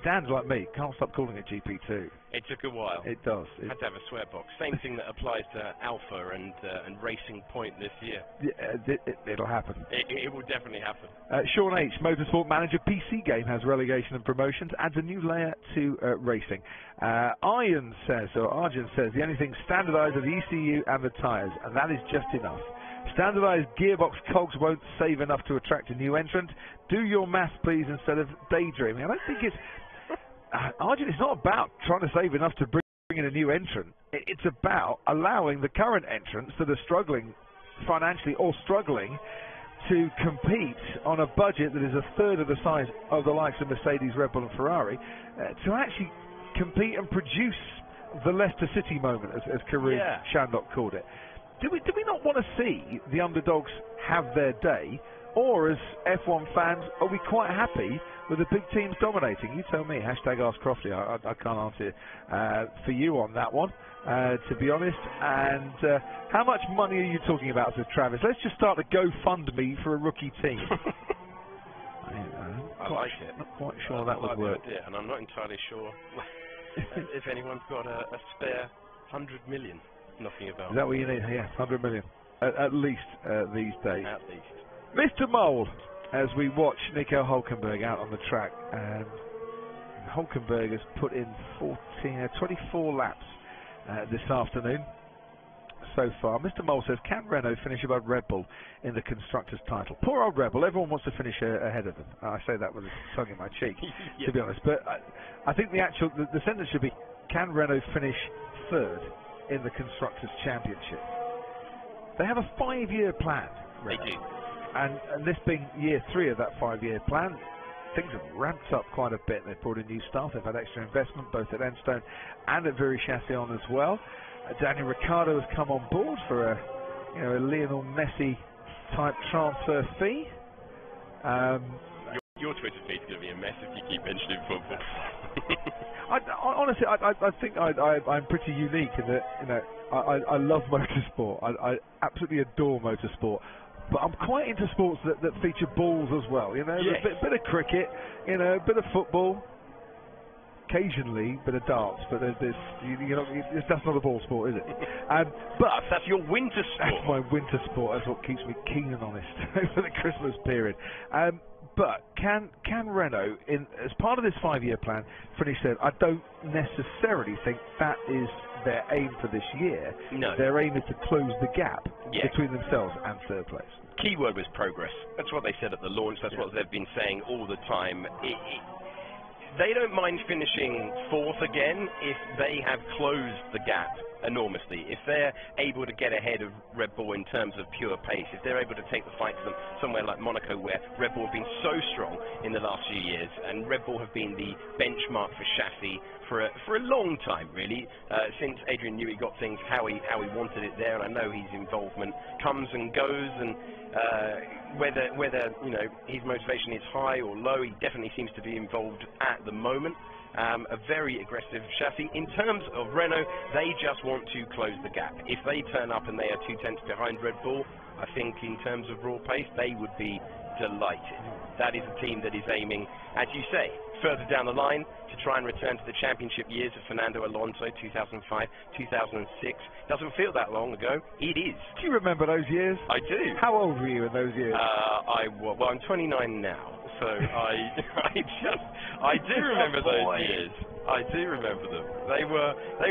Dan's like me, can't stop calling it GP2. It took a while. It does. Had to have a swear box. Same thing that applies to Alpha and Racing Point this year. Yeah, it'll happen. It will definitely happen. Sean H, Motorsport Manager PC game has relegation and promotions, adds a new layer to racing. Arjun says, the only thing standardised are the ECU and the tyres, and that is just enough. Standardised gearbox cogs won't save enough to attract a new entrant. Do your maths, please, instead of daydreaming. I don't think it's... Arjun, it's not about trying to save enough to bring in a new entrant. It's about allowing the current entrants that are struggling financially or struggling to compete on a budget that is a third of the size of the likes of Mercedes, Red Bull and Ferrari, to actually compete and produce the Leicester City moment, as Karun Shandok called it. Do we not want to see the underdogs have their day, or as F1 fans, are we quite happy with the big teams dominating? You tell me. Hashtag Ask Crofty. I can't answer for you on that one, to be honest. And how much money are you talking about, says Travis? Let's just start a GoFundMe for a rookie team. I like it. Not quite sure that would work. Idea, and I'm not entirely sure if anyone's got a spare 100 million knocking about. Is that what you need? Yes, 100 million. At least these days. At least. Mr. Mole, as we watch Nico Hulkenberg out on the track, and Hulkenberg has put in 24 laps this afternoon so far. Mr. Mole says, can Renault finish above Red Bull in the Constructors' title? Poor old Red Bull, everyone wants to finish ahead of them. I say that with a tongue in my cheek, to be honest. But I think the sentence should be, can Renault finish third in the Constructors' Championship? They have a 5-year plan, Renault. They do. And this being year 3 of that 5-year plan, things have ramped up quite a bit. They've brought in new staff, they've had extra investment both at Enstone and at Viry-Châtillon as well. Daniel Ricciardo has come on board for a Lionel Messi type transfer fee. Your Twitter feed is going to be a mess if you keep mentioning football. Honestly, I think I'm pretty unique in that I love motorsport. I absolutely adore motorsport. But I'm quite into sports that feature balls as well. Yes. A bit of cricket, a bit of football. Occasionally, a bit of darts, but that's not a ball sport, is it? But that's your winter sport. That's my winter sport. That's what keeps me keen and honest over the Christmas period. But can Renault, as part of this 5-year plan, finish third? I don't necessarily think that is their aim for this year. No. Their aim is to close the gap between themselves and third place. Keyword was progress. That's what they said at the launch. That's what they've been saying all the time. They don't mind finishing 4th again if they have closed the gap enormously. If they're able to get ahead of Red Bull in terms of pure pace, if they're able to take the fight to them somewhere like Monaco, where Red Bull have been so strong in the last few years, and Red Bull have been the benchmark for chassis for a long time, really, since Adrian Newey got things how he wanted it there. And I know his involvement comes and goes, and whether his motivation is high or low, he definitely seems to be involved at the moment. A very aggressive chassis. In terms of Renault, they just want to close the gap. If they turn up and they are 2 tenths behind Red Bull, I think in terms of raw pace, they would be delighted. That is a team that is aiming, as you say, further down the line to try and return to the championship years of Fernando Alonso, 2005, 2006. Doesn't feel that long ago. It is. Do you remember those years? I do. How old were you in those years? I'm 29 now. So I do remember those years. I do remember them. They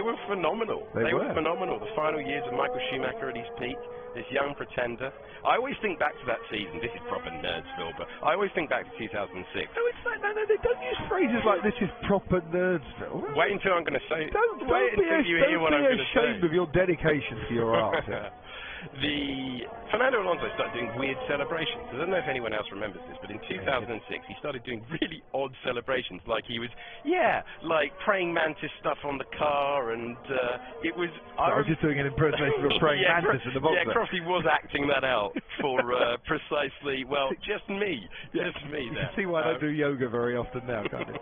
were phenomenal. They were phenomenal. The final years of Michael Schumacher at his peak, this young pretender. I always think back to that season. This is proper Nerdsville, but I always think back to 2006. No, it's like, no, they don't use phrases like this is proper Nerdsville. Wait until I'm going to say it. Don't be ashamed of your dedication to your art. The Fernando Alonso started doing weird celebrations. I don't know if anyone else remembers this, but in 2006 he started doing really odd celebrations, like he was, like praying mantis stuff on the car, and it was... I was just doing an impersonation of a praying mantis in the box. Yeah, Crofty was acting that out for precisely, just me. Just me there. You can see why I don't do yoga very often now, can't you?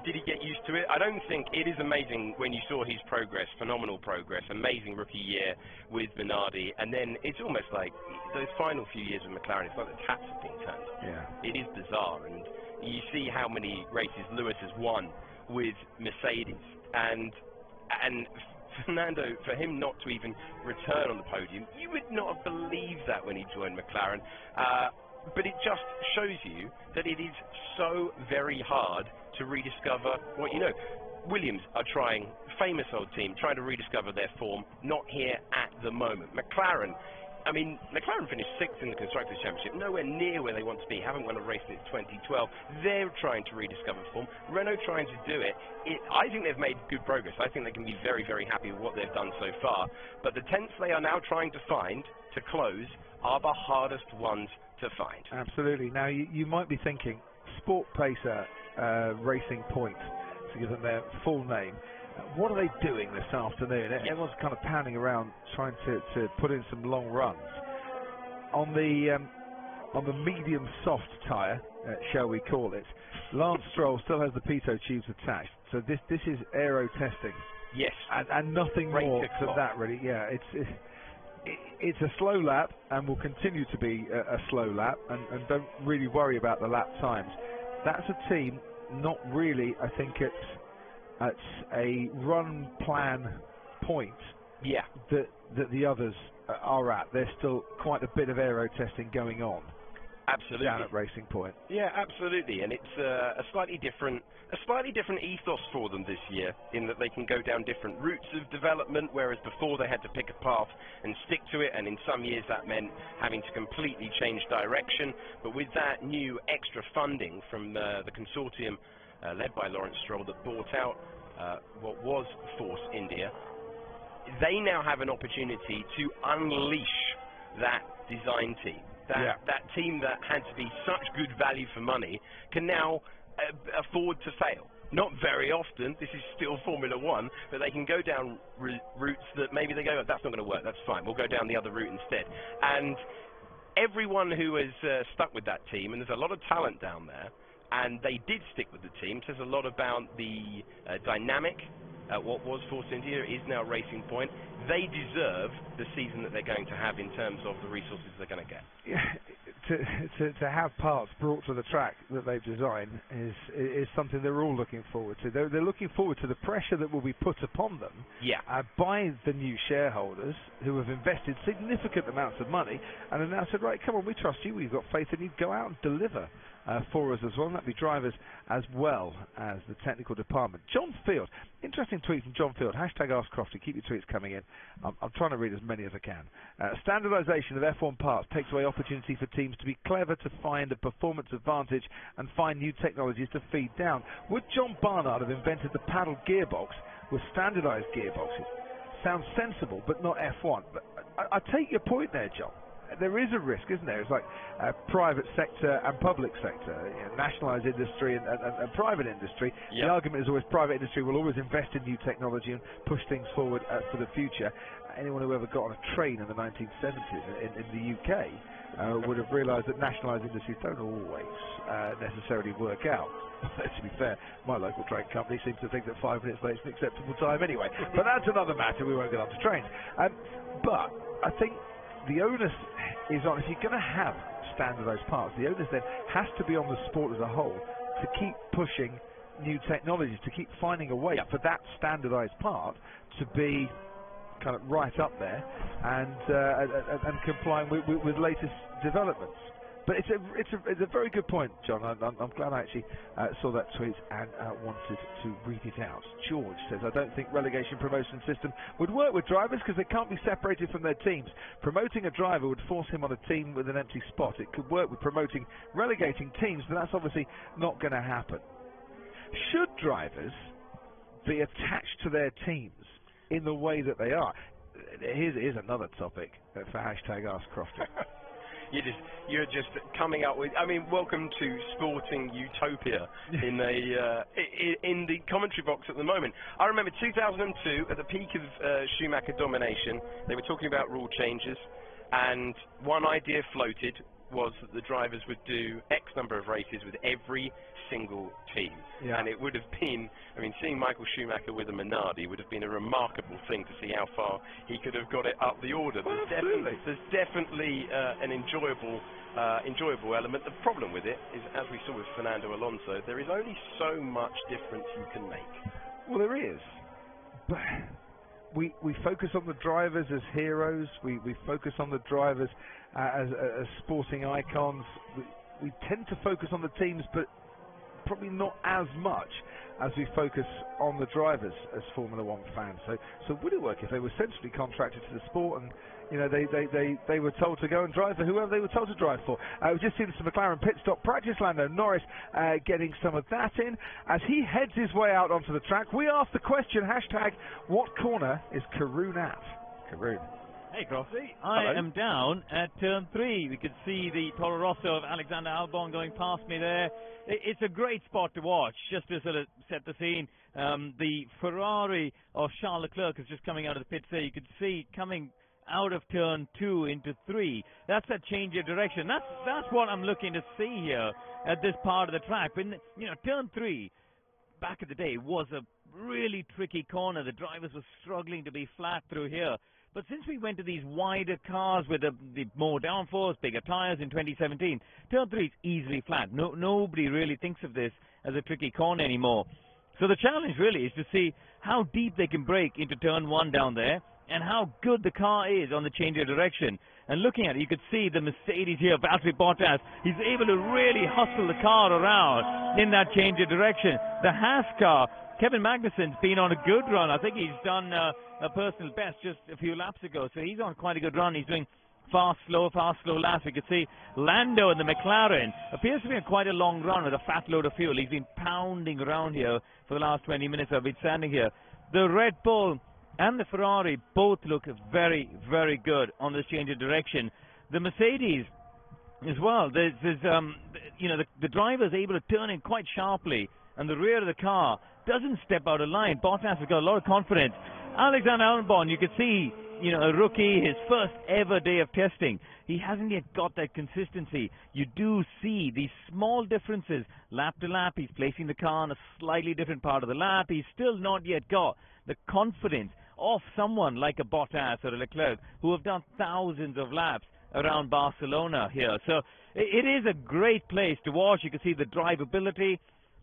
Did he get used to it? I don't think. It is amazing when you saw his progress, phenomenal progress, amazing rookie year with Minardi, and then it's almost like those final few years with McLaren, it's like the taps have been turned. Yeah. It is bizarre, and you see how many races Lewis has won with Mercedes, and Fernando, for him not to even return on the podium, you would not have believed that when he joined McLaren. But it just shows you that it is so very hard to rediscover what you know. Williams are trying, famous old team, trying to rediscover their form, not here at the moment. McLaren finished 6th in the Constructors' Championship, nowhere near where they want to be, haven't won a race since 2012. They're trying to rediscover form. Renault trying to do it. I think they've made good progress. I think they can be very, very happy with what they've done so far. But the tenths they are now trying to find to close are the hardest ones to find. Absolutely. Now, you might be thinking, Sport Pacer Racing Point, to give them their full name. What are they doing this afternoon? Everyone's kind of pounding around trying to put in some long runs. On the medium soft tyre, shall we call it, Lance Stroll still has the pitot tubes attached. So this is aero testing. Yes. And nothing more than that, really. Yeah, it's a slow lap and will continue to be a slow lap, and don't really worry about the lap times. That's a team not really, I think, at a run plan point Yeah. that the others are at. There's still quite a bit of aero testing going on Absolutely. down at Racing Point. Yeah, absolutely, and it's a slightly different ethos for them this year, in that they can go down different routes of development, whereas before they had to pick a path and stick to it, and in some years that meant having to completely change direction. But with that new extra funding from the consortium led by Lawrence Stroll that bought out what was Force India, they now have an opportunity to unleash that design team. That team that had to be such good value for money can now afford to fail. Not very often, this is still Formula One, but they can go down routes that maybe they go, oh, that's not going to work, that's fine, we'll go down the other route instead. And everyone who has stuck with that team, and there's a lot of talent down there, and they did stick with the team, says a lot about the dynamic. What was Force India is now Racing Point. They deserve the season that they're going to have in terms of the resources they're going to get. Yeah, to have parts brought to the track that they've designed is something they're all looking forward to. They're looking forward to the pressure that will be put upon them by the new shareholders who have invested significant amounts of money and have now said, right, come on, we trust you, we've got faith in you, go out and deliver for us as well, and that'd be drivers as well as the technical department. John Field, interesting tweet from John Field, hashtag Ask Crofty, keep your tweets coming in. I'm trying to read as many as I can. Standardisation of F1 parts takes away opportunity for teams to be clever to find a performance advantage and find new technologies to feed down. Would John Barnard have invented the paddle gearbox with standardised gearboxes? Sounds sensible, but not F1. But I take your point there, John. There is a risk, isn't there? It's like private sector and public sector, nationalised industry and private industry. The argument is always private industry will always invest in new technology and push things forward for the future. Anyone who ever got on a train in the 1970s in the UK would have realised that nationalised industries don't always necessarily work out. To be fair, my local train company seems to think that 5 minutes late is an acceptable time anyway. But that's another matter, we won't get on to trains. But I think the onus is on, if you're going to have standardised parts, the onus then has to be on the sport as a whole to keep pushing new technologies, to keep finding a way for that standardised part to be kind of right up there and complying with latest developments. But it's a very good point, John. I'm glad I actually saw that tweet and wanted to read it out. George says, I don't think relegation promotion system would work with drivers because they can't be separated from their teams. Promoting a driver would force him on a team with an empty spot. It could work with promoting relegating teams, but that's obviously not going to happen. Should drivers be attached to their teams in the way that they are? Here's another topic for hashtag Ask Crofty. You're just coming up with, I mean, welcome to sporting utopia in the commentary box at the moment. I remember 2002, at the peak of Schumacher domination, they were talking about rule changes, and one idea floated was that the drivers would do X number of races with every single team. And it would have been, I mean, seeing Michael Schumacher with a Minardi would have been a remarkable thing to see how far he could have got it up the order. There's definitely an enjoyable element. The problem with it is, as we saw with Fernando Alonso, there is only so much difference you can make. Well, there is. But we focus on the drivers as heroes. We focus on the drivers as sporting icons. We tend to focus on the teams, but probably not as much as we focus on the drivers as Formula One fans. So would it work if they were centrally contracted to the sport and they were told to go and drive for whoever they were told to drive for? We've just seen some McLaren pit stop practice. Lando Norris getting some of that in as he heads his way out onto the track. We asked the question, hashtag what corner is Karun at? Karun. Hey Crofty, I am down at turn 3. We could see the Toro Rosso of Alexander Albon going past me there. It's a great spot to watch, just to sort of set the scene. The Ferrari of Charles Leclerc is just coming out of the pits there. You could see coming out of turn 2 into 3. That's a change of direction. That's what I'm looking to see here at this part of the track. When, turn 3, back in the day, was a really tricky corner. The drivers were struggling to be flat through here. But since we went to these wider cars with the more downforce, bigger tyres in 2017, turn 3 is easily flat. Nobody really thinks of this as a tricky corner anymore. So the challenge really is to see how deep they can break into turn 1 down there, and how good the car is on the change of direction. And looking at it, you could see the Mercedes here, Valtteri Bottas, he's able to really hustle the car around in that change of direction. The Haas car, Kevin Magnussen's been on a good run. I think he's done a personal best just a few laps ago, so he's on quite a good run. He's doing fast, slow laps. We could see Lando in the McLaren appears to be on quite a long run with a fat load of fuel. He's been pounding around here for the last 20 minutes I've been standing here. The Red Bull and the Ferrari both look very, very good on this change of direction. The Mercedes as well, you know, the driver is able to turn in quite sharply, and the rear of the car doesn't step out of line. Bottas has got a lot of confidence. Alexander Albon, you could see, you know, a rookie, his first ever day of testing. He hasn't yet got that consistency. You do see these small differences lap to lap. He's placing the car on a slightly different part of the lap. He's still not yet got the confidence of someone like a Bottas or a Leclerc, who have done thousands of laps around Barcelona here. So it is a great place to watch. You can see the drivability.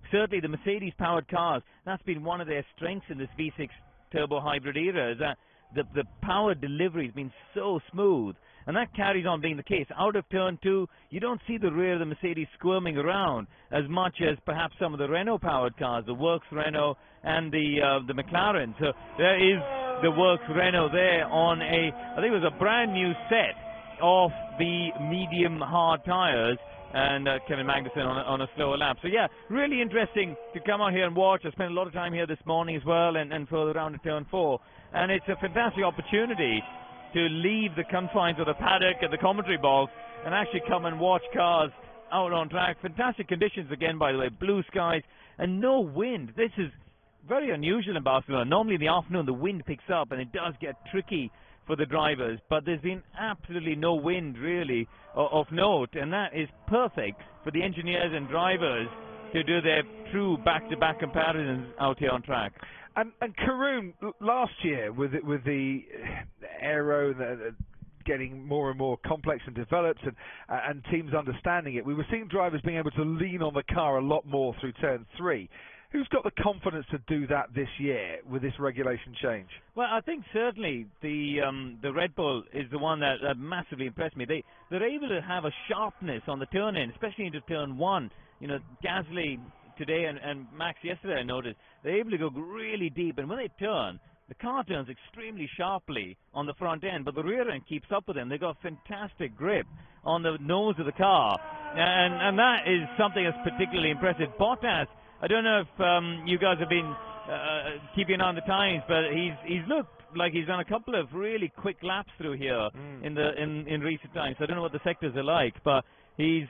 Certainly the Mercedes-powered cars, that's been one of their strengths in this V6 turbo hybrid era, is that the power delivery has been so smooth, and that carries on being the case. Out of turn 2, you don't see the rear of the Mercedes squirming around as much as perhaps some of the Renault-powered cars, the Works Renault and the McLaren. So there is the Works Renault there on I think it was a brand new set of the medium hard tires, and Kevin Magnussen on a slower lap. So yeah, really interesting to come out here and watch. I spent a lot of time here this morning as well, and further around at turn 4. And it's a fantastic opportunity to leave the confines of the paddock and the commentary box and actually come and watch cars out on track. Fantastic conditions again, by the way, blue skies and no wind. This is very unusual in Barcelona. Normally in the afternoon the wind picks up and it does get tricky for the drivers, but there's been absolutely no wind really of note, and that is perfect for the engineers and drivers to do their true back-to-back comparisons out here on track. And Karun, last year with the aero getting more and more complex and developed, and teams understanding it, we were seeing drivers being able to lean on the car a lot more through turn 3. Who's got the confidence to do that this year with this regulation change? Well, I think certainly the Red Bull is the one that massively impressed me. They're able to have a sharpness on the turn-in, especially into turn 1. You know, Gasly today and Max yesterday, I noticed, they're able to go really deep, and when they turn, the car turns extremely sharply on the front end, but the rear end keeps up with them. They've got fantastic grip on the nose of the car, and that is something that's particularly impressive. Bottas, I don't know if you guys have been keeping an eye on the times, but he's looked like he's done a couple of really quick laps through here in recent times. So I don't know what the sectors are like, but he's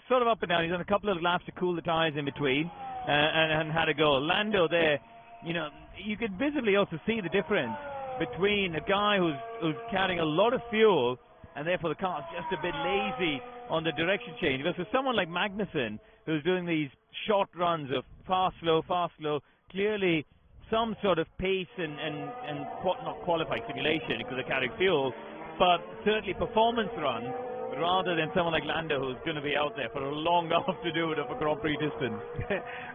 sort of up and down. He's done a couple of laps to cool the tires in between and had a go. Lando there, you know, you could visibly also see the difference between a guy who's carrying a lot of fuel, and therefore the car's just a bit lazy on the direction change, versus someone like Magnussen, who's doing these short runs of fast, slow, clearly some sort of pace and not qualified simulation because they're carrying fuel, but certainly performance runs, rather than someone like Lando who's going to be out there for a long afternoon of a Grand Prix distance.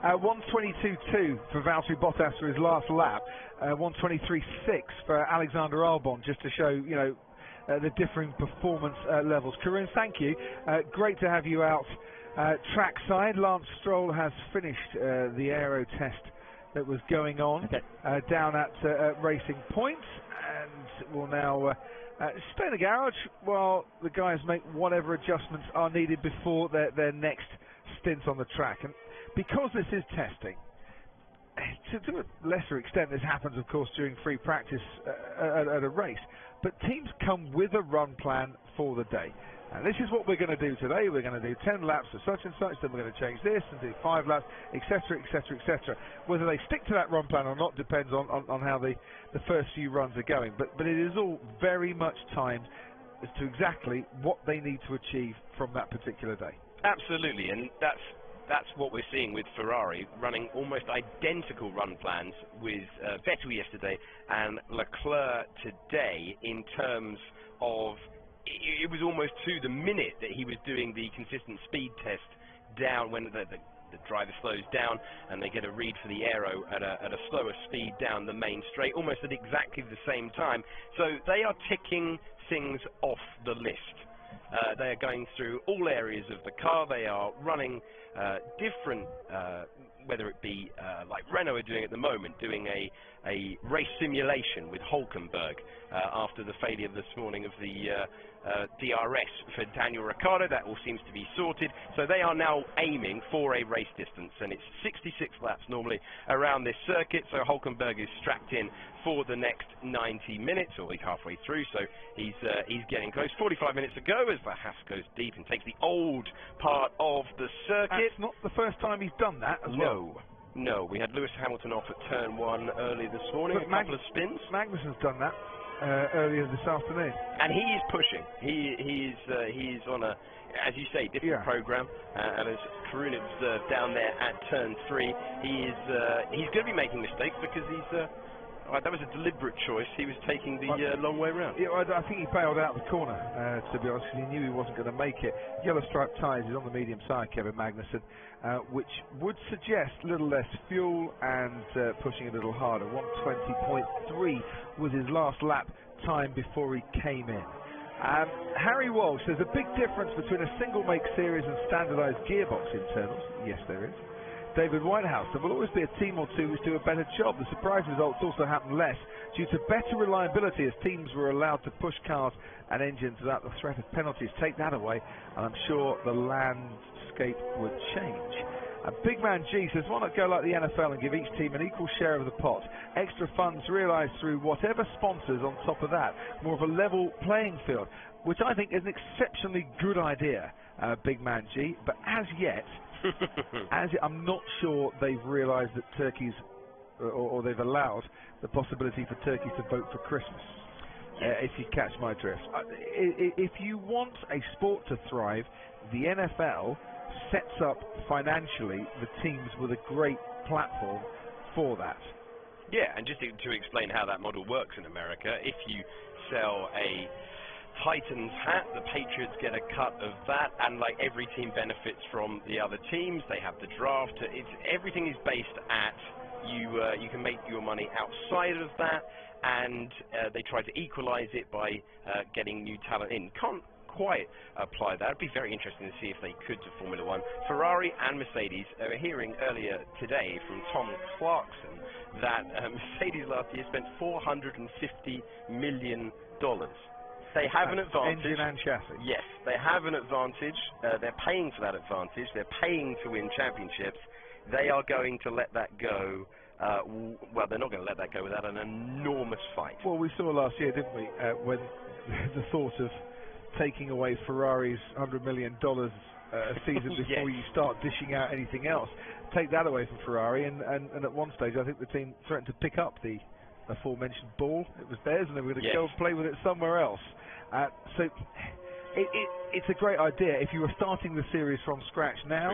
1:22.2 for Valtteri Bottas for his last lap, 1:23.6 for Alexander Albon, just to show, you know, the differing performance levels. Karun, thank you. Great to have you out trackside. Lance Stroll has finished the aero test that was going on down at Racing Point, and will now stay in the garage while the guys make whatever adjustments are needed before their next stints on the track. And because this is testing, to a lesser extent this happens of course during free practice at a race, but teams come with a run plan for the day. And this is what we're going to do today. We're going to do 10 laps of such and such, then we're going to change this and do 5 laps, etc, etc, etc. Whether they stick to that run plan or not depends on how the first few runs are going. But it is all very much timed as to exactly what they need to achieve from that particular day. Absolutely, and that's what we're seeing with Ferrari, running almost identical run plans with Vettel yesterday and Leclerc today, in terms of it was almost to the minute that he was doing the consistent speed test down when the the driver slows down and they get a read for the aero at a slower speed down the main straight, almost at exactly the same time. So they are ticking things off the list. They are going through all areas of the car. They are running different, whether it be like Renault are doing at the moment, doing a race simulation with Hulkenberg after the failure this morning of the DRS for Daniel Ricciardo. That all seems to be sorted. So they are now aiming for a race distance, and it's 66 laps normally around this circuit. So Hulkenberg is strapped in for the next 90 minutes, or he's halfway through, so he's getting close. 45 minutes to go as the Haas goes deep and takes the old part of the circuit. That's not the first time he's done that as well. No, we had Lewis Hamilton off at turn 1 earlier this morning, but a couple of spins. Magnussen's done that earlier this afternoon. And he is pushing. He's on a, as you say, different program. And as Karun observed down there at turn 3, he's going to be making mistakes because that was a deliberate choice. He was taking the long way round. Yeah, I think he bailed out the corner, to be honest, because he knew he wasn't going to make it. Yellow striped tyres, he's on the medium side, Kevin Magnussen, which would suggest a little less fuel and pushing a little harder. 1:20.3 was his last lap time before he came in. Harry Walsh, there's a big difference between a single make series and standardised gearbox internals. Yes, there is. David Whitehouse, there will always be a team or two which do a better job. The surprise results also happen less due to better reliability as teams were allowed to push cars and engines without the threat of penalties. Take that away and I'm sure the landscape would change. Big Man G says, why not go like the NFL and give each team an equal share of the pot? Extra funds realised through whatever sponsors on top of that. More of a level playing field, which I think is an exceptionally good idea, Big Man G. But as yet, I'm not sure they've realised that turkeys, or they've allowed the possibility for turkeys to vote for Christmas, if you catch my drift. If you want a sport to thrive, the NFL sets up financially the teams with a great platform for that. Yeah, and just to explain how that model works in America, if you sell a Titans hat, the Patriots get a cut of that, and like every team benefits from the other teams. They have the draft. Everything is based at you can make your money outside of that, and they try to equalize it by getting new talent in. Can't quite apply that. It'd be very interesting to see if they could to Formula One. Ferrari and Mercedes are hearing earlier today from Tom Clarkson that Mercedes last year spent $450 million. They have an advantage. Engine and chassis. Yes, they have an advantage. They're paying for that advantage. They're paying to win championships. They are going to let that go. Well, they're not going to let that go without an enormous fight. Well, we saw last year, didn't we, when the thought of taking away Ferrari's $100 million a season before you start dishing out anything else. Take that away from Ferrari, and at one stage I think the team threatened to pick up the aforementioned ball. It was theirs, and they were going to go and play with it somewhere else. So it's a great idea. If you were starting the series from scratch now,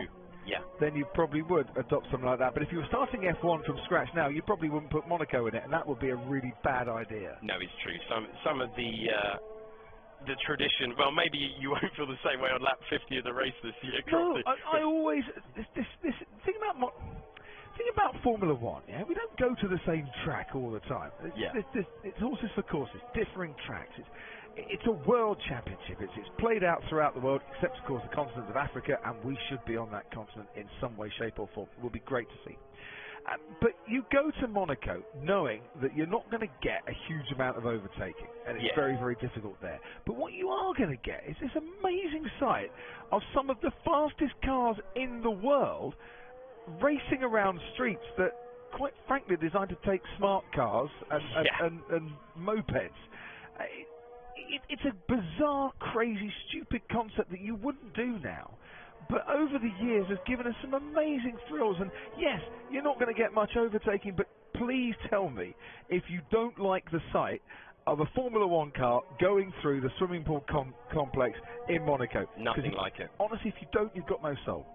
then you probably would adopt something like that. But if you were starting F1 from scratch now, you probably wouldn't put Monaco in it, and that would be a really bad idea. No, it's true. Some of the tradition, well, maybe you won't feel the same way on lap 50 of the race this year. No, I always this thing about Formula One. Yeah, we don't go to the same track all the time. It's horses for courses, differing tracks. It's a world championship. It's played out throughout the world, except of course the continent of Africa, and we should be on that continent in some way, shape, or form. It will be great to see. But you go to Monaco knowing that you're not going to get a huge amount of overtaking, and it's very, very difficult there. But what you are going to get is this amazing sight of some of the fastest cars in the world racing around streets that, quite frankly, are designed to take smart cars and mopeds. It's a bizarre, crazy, stupid concept that you wouldn't do now. But over the years has given us some amazing thrills, and yes, you're not going to get much overtaking, but please tell me if you don't like the sight of a Formula One car going through the swimming pool complex in Monaco. Nothing like it. Honestly, if you don't, you've got no soul.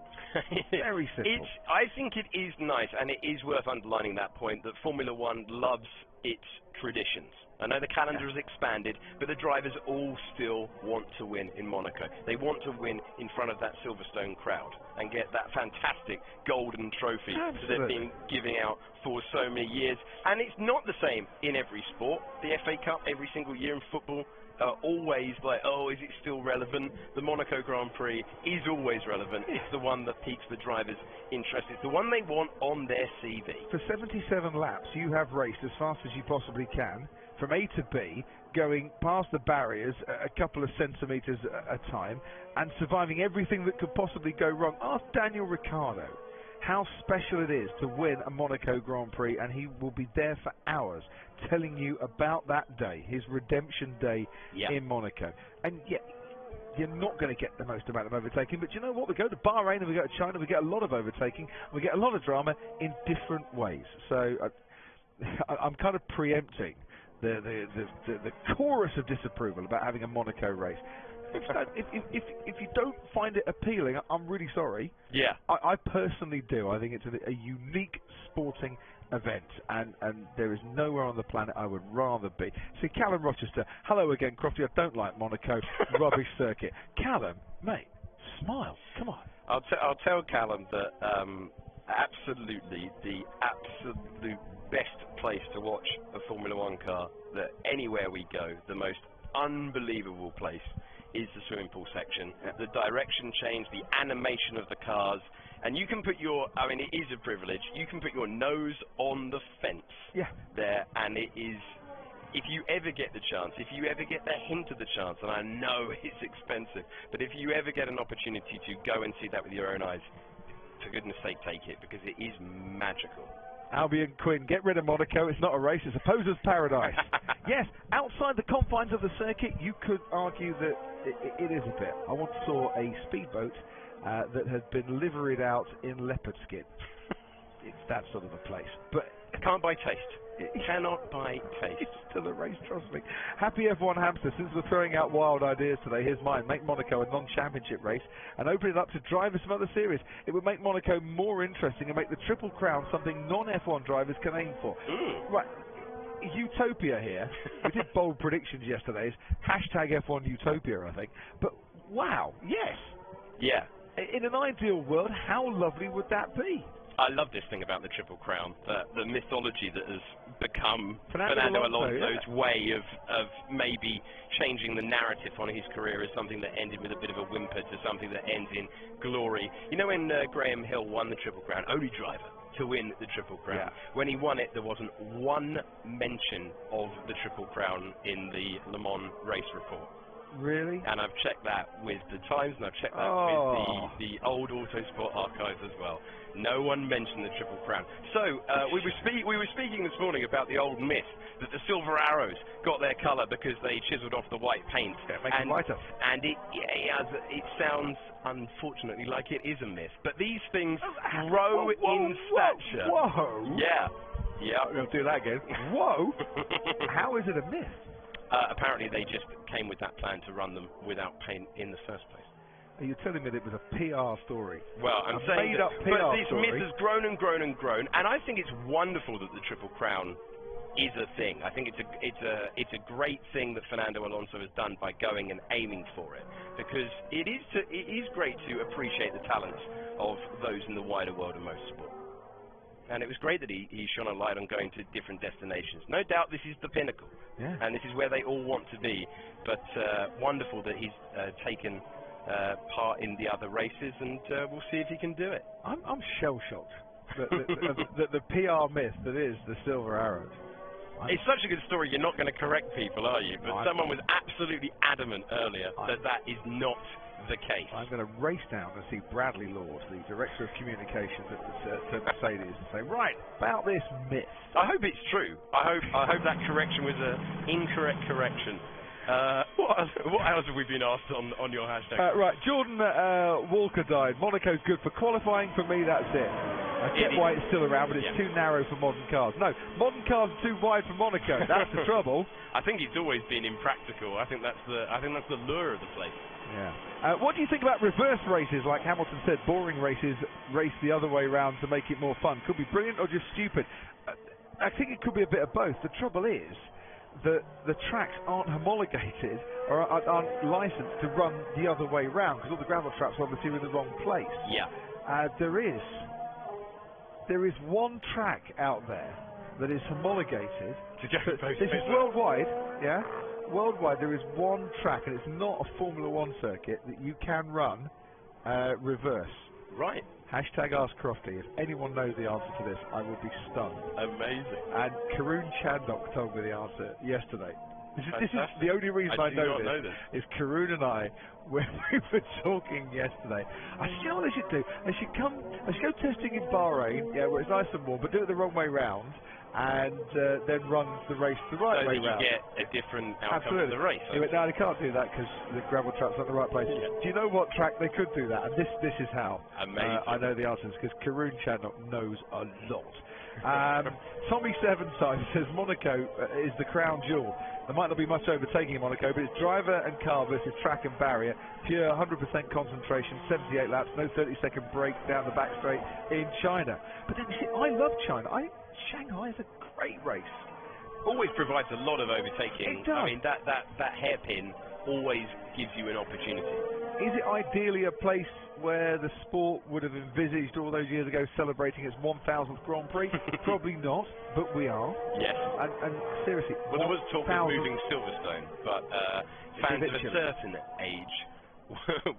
Very simple. I think it is nice, and it is worth underlining that point, that Formula One loves its traditions. I know the calendar has expanded, but the drivers all still want to win in Monaco. They want to win in front of that Silverstone crowd and get that fantastic golden trophy that they've been giving out for so many years. And it's not the same in every sport. The FA Cup every single year in football, always like, oh, is it still relevant? The Monaco Grand Prix is always relevant. It's the one that piques the drivers' interest. It's the one they want on their CV. For 77 laps, you have raced as fast as you possibly can, from A to B, going past the barriers a couple of centimetres at a time, and surviving everything that could possibly go wrong. Ask Daniel Ricciardo how special it is to win a Monaco Grand Prix, and he will be there for hours telling you about that day, his redemption day in Monaco. And yet, you're not going to get the most amount of overtaking, but you know what? We go to Bahrain and we go to China, we get a lot of overtaking, we get a lot of drama in different ways. So I'm kind of preempting the chorus of disapproval about having a Monaco race. If you don't find it appealing, I'm really sorry. Yeah. I personally do. I think it's a unique sporting event, and there is nowhere on the planet I would rather be. See, Callum Rochester, hello again, Crofty. I don't like Monaco, rubbish circuit. Callum, mate, smile. Come on. I'll tell Callum that absolutely the absolute best place to watch a Formula One car, that anywhere we go, the most unbelievable place is the swimming pool section. The direction change, the animation of the cars, and you can put your, I mean, it is a privilege, you can put your nose on the fence there, and it is, if you ever get the chance, if you ever get the hint of the chance, and I know it's expensive, but if you ever get an opportunity to go and see that with your own eyes, for goodness sake, take it, because it is magical. Albion Quinn, get rid of Monaco. It's not a race, it's a poser's paradise. Yes, outside the confines of the circuit, you could argue that it is a bit. I once saw a speedboat that had been liveried out in leopard skin. It's that sort of a place. But it can't buy taste. It cannot buy taste. It's still a race, trust me. Happy F1 Hamster, since we're throwing out wild ideas today, here's mine. Make Monaco a non-championship race and open it up to drivers from other series. It would make Monaco more interesting and make the Triple Crown something non-F1 drivers can aim for. Right, utopia here. We did bold predictions yesterday. Hashtag F1 Utopia, I think. But wow, yes. Yeah. In an ideal world, how lovely would that be? I love this thing about the Triple Crown, the mythology that has become Fernando Alonso's way of maybe changing the narrative on his career as something that ended with a bit of a whimper to something that ends in glory. You know when Graham Hill won the Triple Crown, only driver to win the Triple Crown. When he won it, there wasn't one mention of the Triple Crown in the Le Mans race report. Really? And I've checked that with the Times, and I've checked that with the old Autosport archives as well. No one mentioned the Triple Crown. So we were speaking this morning about the old myth that the Silver Arrows got their colour because they chiselled off the white paint. And it sounds unfortunately like it is a myth. But these things grow in stature. Whoa! Yeah. I'm going to do that again. Whoa! How is it a myth? Apparently they just came with that plan to run them without paint in the first place. Are you telling me that it was a PR story? Well, I'm saying that, but this myth has grown and grown and grown, and I think it's wonderful that the Triple Crown is a thing. I think it's a great thing that Fernando Alonso has done by going and aiming for it, because it is great to appreciate the talents of those in the wider world of motorsport. And it was great that he shone a light on going to different destinations. No doubt this is the pinnacle, and this is where they all want to be. But wonderful that he's taken part in the other races, and we'll see if he can do it. I'm shell-shocked that the PR myth that is the Silver Arrows. It's such a good story, you're not going to correct people, are you? But someone was absolutely adamant earlier that is not the case. I'm going to race down and see Bradley Lord, the Director of Communications at Mercedes, and say, right, about this myth. I hope it's true. I hope that correction was an incorrect correction. What else have we been asked on your hashtag? Right, Jordan Walker died. Monaco's good for qualifying. For me, that's it. I get why it's still around, but it's too narrow for modern cars. No, modern cars are too wide for Monaco. That's the trouble. I think it's always been impractical. I think that's the lure of the place. Yeah. What do you think about reverse races, like Hamilton said, boring races, race the other way round to make it more fun? Could be brilliant or just stupid. I think it could be a bit of both. The trouble is that the tracks aren't homologated or aren't licensed to run the other way round, because all the gravel traps obviously are in the wrong place. Yeah. There is one track out there that is homologated. This is worldwide, yeah? Worldwide, there is one track, and it's not a Formula One circuit, that you can run reverse. Right. Hashtag Ask Crofty. If anyone knows the answer to this, I will be stunned. Amazing. And Karun Chandok told me the answer yesterday. This is the only reason I know this. Is Karun and I, when we were talking yesterday, I said, you know what I should do? I should go testing in Bahrain, yeah, where it's nice and warm, but do it the wrong way round, and then run the race the right way round. So you get a different outcome of the race. He went, no, they can't do that because the gravel trap's not the right place. Yeah. Do you know what track they could do that? And this is how. Amazing. I know the answers, because Karun Chandok knows a lot. Tommy Sevenside says Monaco is the crown jewel. There might not be much overtaking in Monaco, but it's driver and car versus track and barrier. Pure 100% concentration, 78 laps, no 30-second break down the back straight in China. But then, see, I love China. Shanghai is a great race. Always provides a lot of overtaking. It does. I mean, that hairpin always gives you an opportunity. Is it ideally a place where the sport would have envisaged all those years ago celebrating its 1000th Grand Prix? Probably not, but we are. Yes. And seriously, well, there was talk of moving Silverstone, but fans of a certain age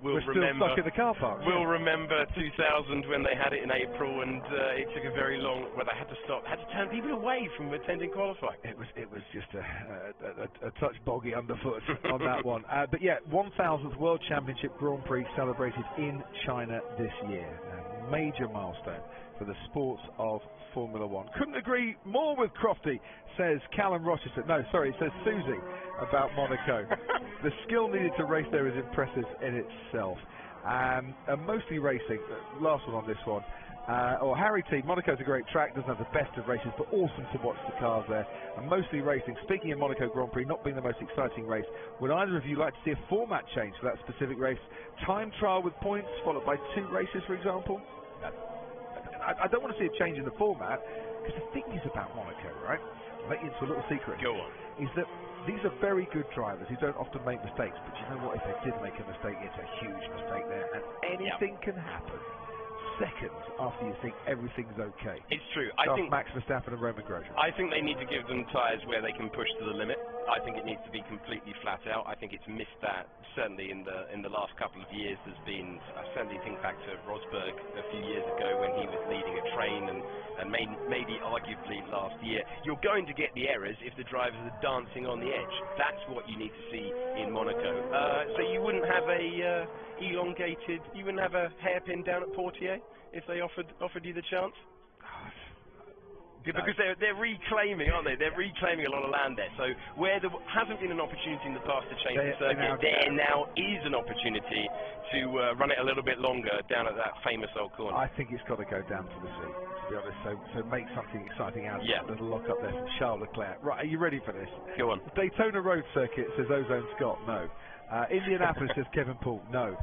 will still remember. Stuck in the car park. Will remember 2000 when they had it in April, and it took a very long. Well, they had to stop, had to turn people away from attending qualifying. It was just a touch boggy underfoot on that one. But yeah, 1000th World Championship Grand Prix celebrated in China this year. A major milestone for the sports of Formula One. Couldn't agree more with Crofty, says Callum Rochester. No, sorry, it says Susie about Monaco. The skill needed to race there is impressive in itself. Mostly racing. Last one on this one. Harry T. Monaco's a great track, doesn't have the best of races, but awesome to watch the cars there. And mostly racing. Speaking of Monaco Grand Prix not being the most exciting race, would either of you like to see a format change for that specific race? Time trial with points, followed by 2 races, for example? I don't want to see a change in the format, because the thing is about Monaco, right? I'll let you into a little secret. Go on. Is that these are very good drivers who don't often make mistakes, but you know what? If they did make a mistake, it's a huge mistake there, and anything can happen seconds after you think everything's okay. It's true. I think Max Verstappen and Roman Grosjean. I think they need to give them tyres where they can push to the limit. I think it needs to be completely flat out. I think it's missed that certainly in the last couple of years. There's been, I certainly think back to Rosberg a few years ago when he was leading a train, and maybe arguably last year. You're going to get the errors if the drivers are dancing on the edge. That's what you need to see in Monaco. So you wouldn't have you wouldn't have a hairpin down at Portier if they offered you the chance? Because they're reclaiming, aren't they? They're reclaiming a lot of land there. So where there hasn't been an opportunity in the past to change the circuit, there now is an opportunity to run it a little bit longer down at that famous old corner. I think it's got to go down to the sea, to be honest. So make something exciting out of it. Little lock up there from Charles Leclerc. Right, are you ready for this? Go on. Daytona Road Circuit, says Ozone Scott. No. Indianapolis, says Kevin Poole. No.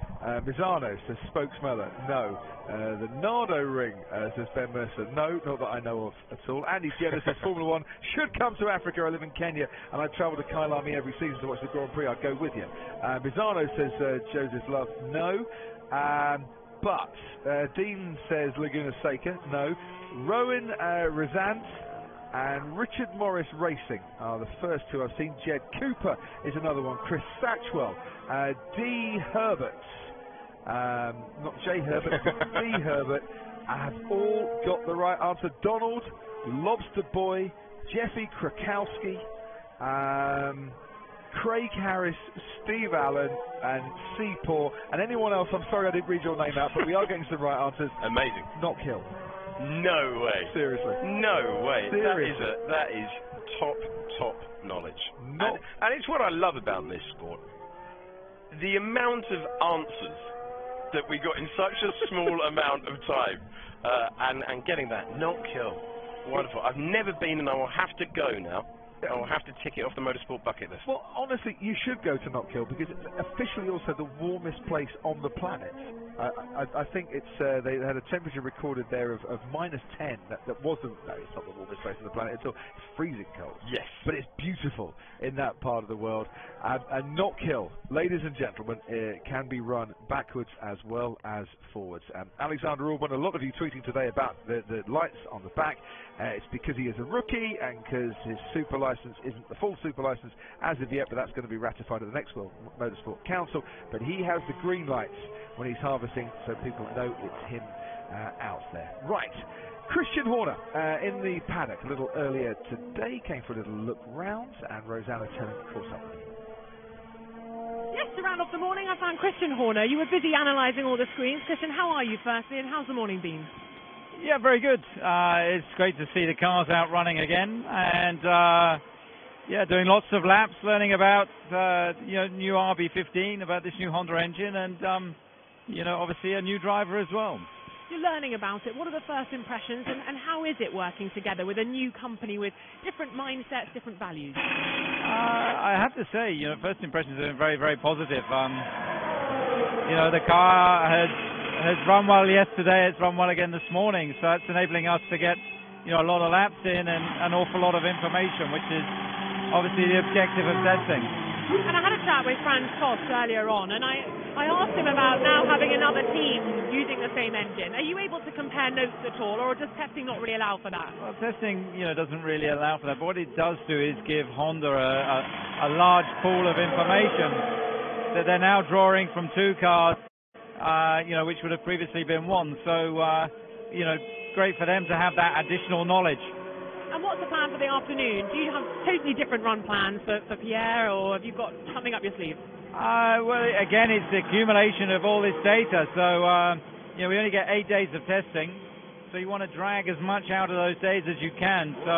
Misano, says Spokes Muller. No. The Nardo Ring, says Ben Mercer. No, not that I know of at all. Andy Sienna says Formula One should come to Africa. I live in Kenya and I travel to Kailami every season to watch the Grand Prix. I'd go with you. Misano says Joseph Love. No. But Dean says Laguna Seca. No. Rowan Razant and Richard Morris Racing are the first 2 I've seen. Jed Cooper is another one. Chris Satchwell, D. Herbert, not J. Herbert, D. Herbert, have all got the right answer. Donald, Lobster Boy, Jeffy Krakowski, Craig Harris, Steve Allen, and Seapaw, and anyone else. I'm sorry I didn't read your name out, but we are getting some right answers. Amazing. Knock Hill. No way. Seriously. No way. Seriously. That is top knowledge. And it's what I love about this sport. The amount of answers that we got in such a small amount of time, and getting that Knock Hill. Wonderful. I've never been, and I will have to go now. I'll have to tick it off the motorsport bucket list. Well, honestly, you should go to Knockhill because it's officially also the warmest place on the planet. I think it's they had a temperature recorded there of -10. That wasn't. No, it's not the warmest place on the planet at all. It's freezing cold. Yes, but it's beautiful in that part of the world. And Knockhill, ladies and gentlemen, can be run backwards as well as forwards. Alexander Albon, a lot of you tweeting today about the lights on the back. It's because he is a rookie and because his super license isn't the full super license as of yet, but that's going to be ratified at the next World Motorsport Council. But he has the green lights when he's harvesting, so people know it's him out there. Right, Christian Horner in the paddock a little earlier today, came for a little look round, and Rosanna Tennant caught up with him. Yes, to round off the morning, I found Christian Horner. You were busy analysing all the screens. Christian, how are you firstly, and how's the morning been? Yeah, very good. It's great to see the cars out running again, and yeah, doing lots of laps, learning about new RB15, about this new Honda engine, and obviously a new driver as well. You're learning about it. What are the first impressions, and how is it working together with a new company with different mindsets, different values? I have to say, first impressions have been very, very positive. The car has run well yesterday. It's run well again this morning, so it's enabling us to get a lot of laps in and an awful lot of information, which is obviously the objective of testing. And I had a chat with Franz Tost earlier on, and I asked him about now having another team using the same engine. Are you able to compare notes at all, or does testing not really allow for that? Well, testing, doesn't really allow for that. But what it does do is give Honda a large pool of information that they're now drawing from two cars, which would have previously been one. So, great for them to have that additional knowledge. And what's the plan for the afternoon? Do you have totally different run plans for Pierre, or have you got something up your sleeve? Well, again, it's the accumulation of all this data. So, we only get 8 days of testing, so you want to drag as much out of those days as you can. So,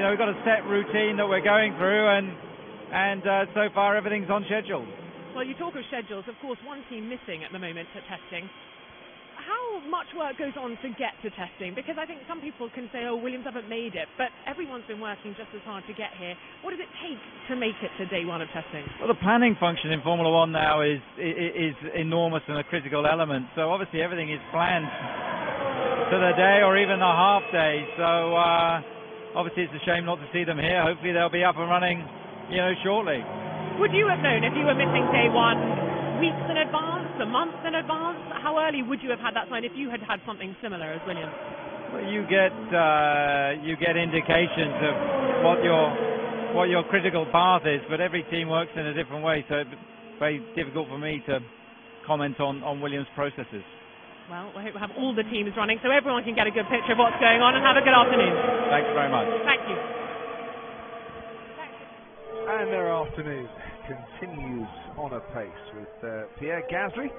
we've got a set routine that we're going through, and so far everything's on schedule. Well, you talk of schedules. Of course, one team missing at the moment at testing. How much work goes on to get to testing? Because I think some people can say, oh, Williams haven't made it, but everyone's been working just as hard to get here. What does it take to make it to day one of testing? Well, the planning function in Formula One now is enormous and a critical element. So obviously everything is planned to the day or even the half day. So obviously it's a shame not to see them here. Hopefully they'll be up and running, shortly. Would you have known if you were missing day one weeks in advance, a month in advance? How early would you have had that sign if you had had something similar as Williams? Well, you get indications of what your critical path is, but every team works in a different way, so it's very difficult for me to comment on Williams' processes. Well, we hope we have all the teams running so everyone can get a good picture of what's going on, and have a good afternoon. Thanks very much. Thank you. And their afternoon continues on a pace with Pierre Gasly,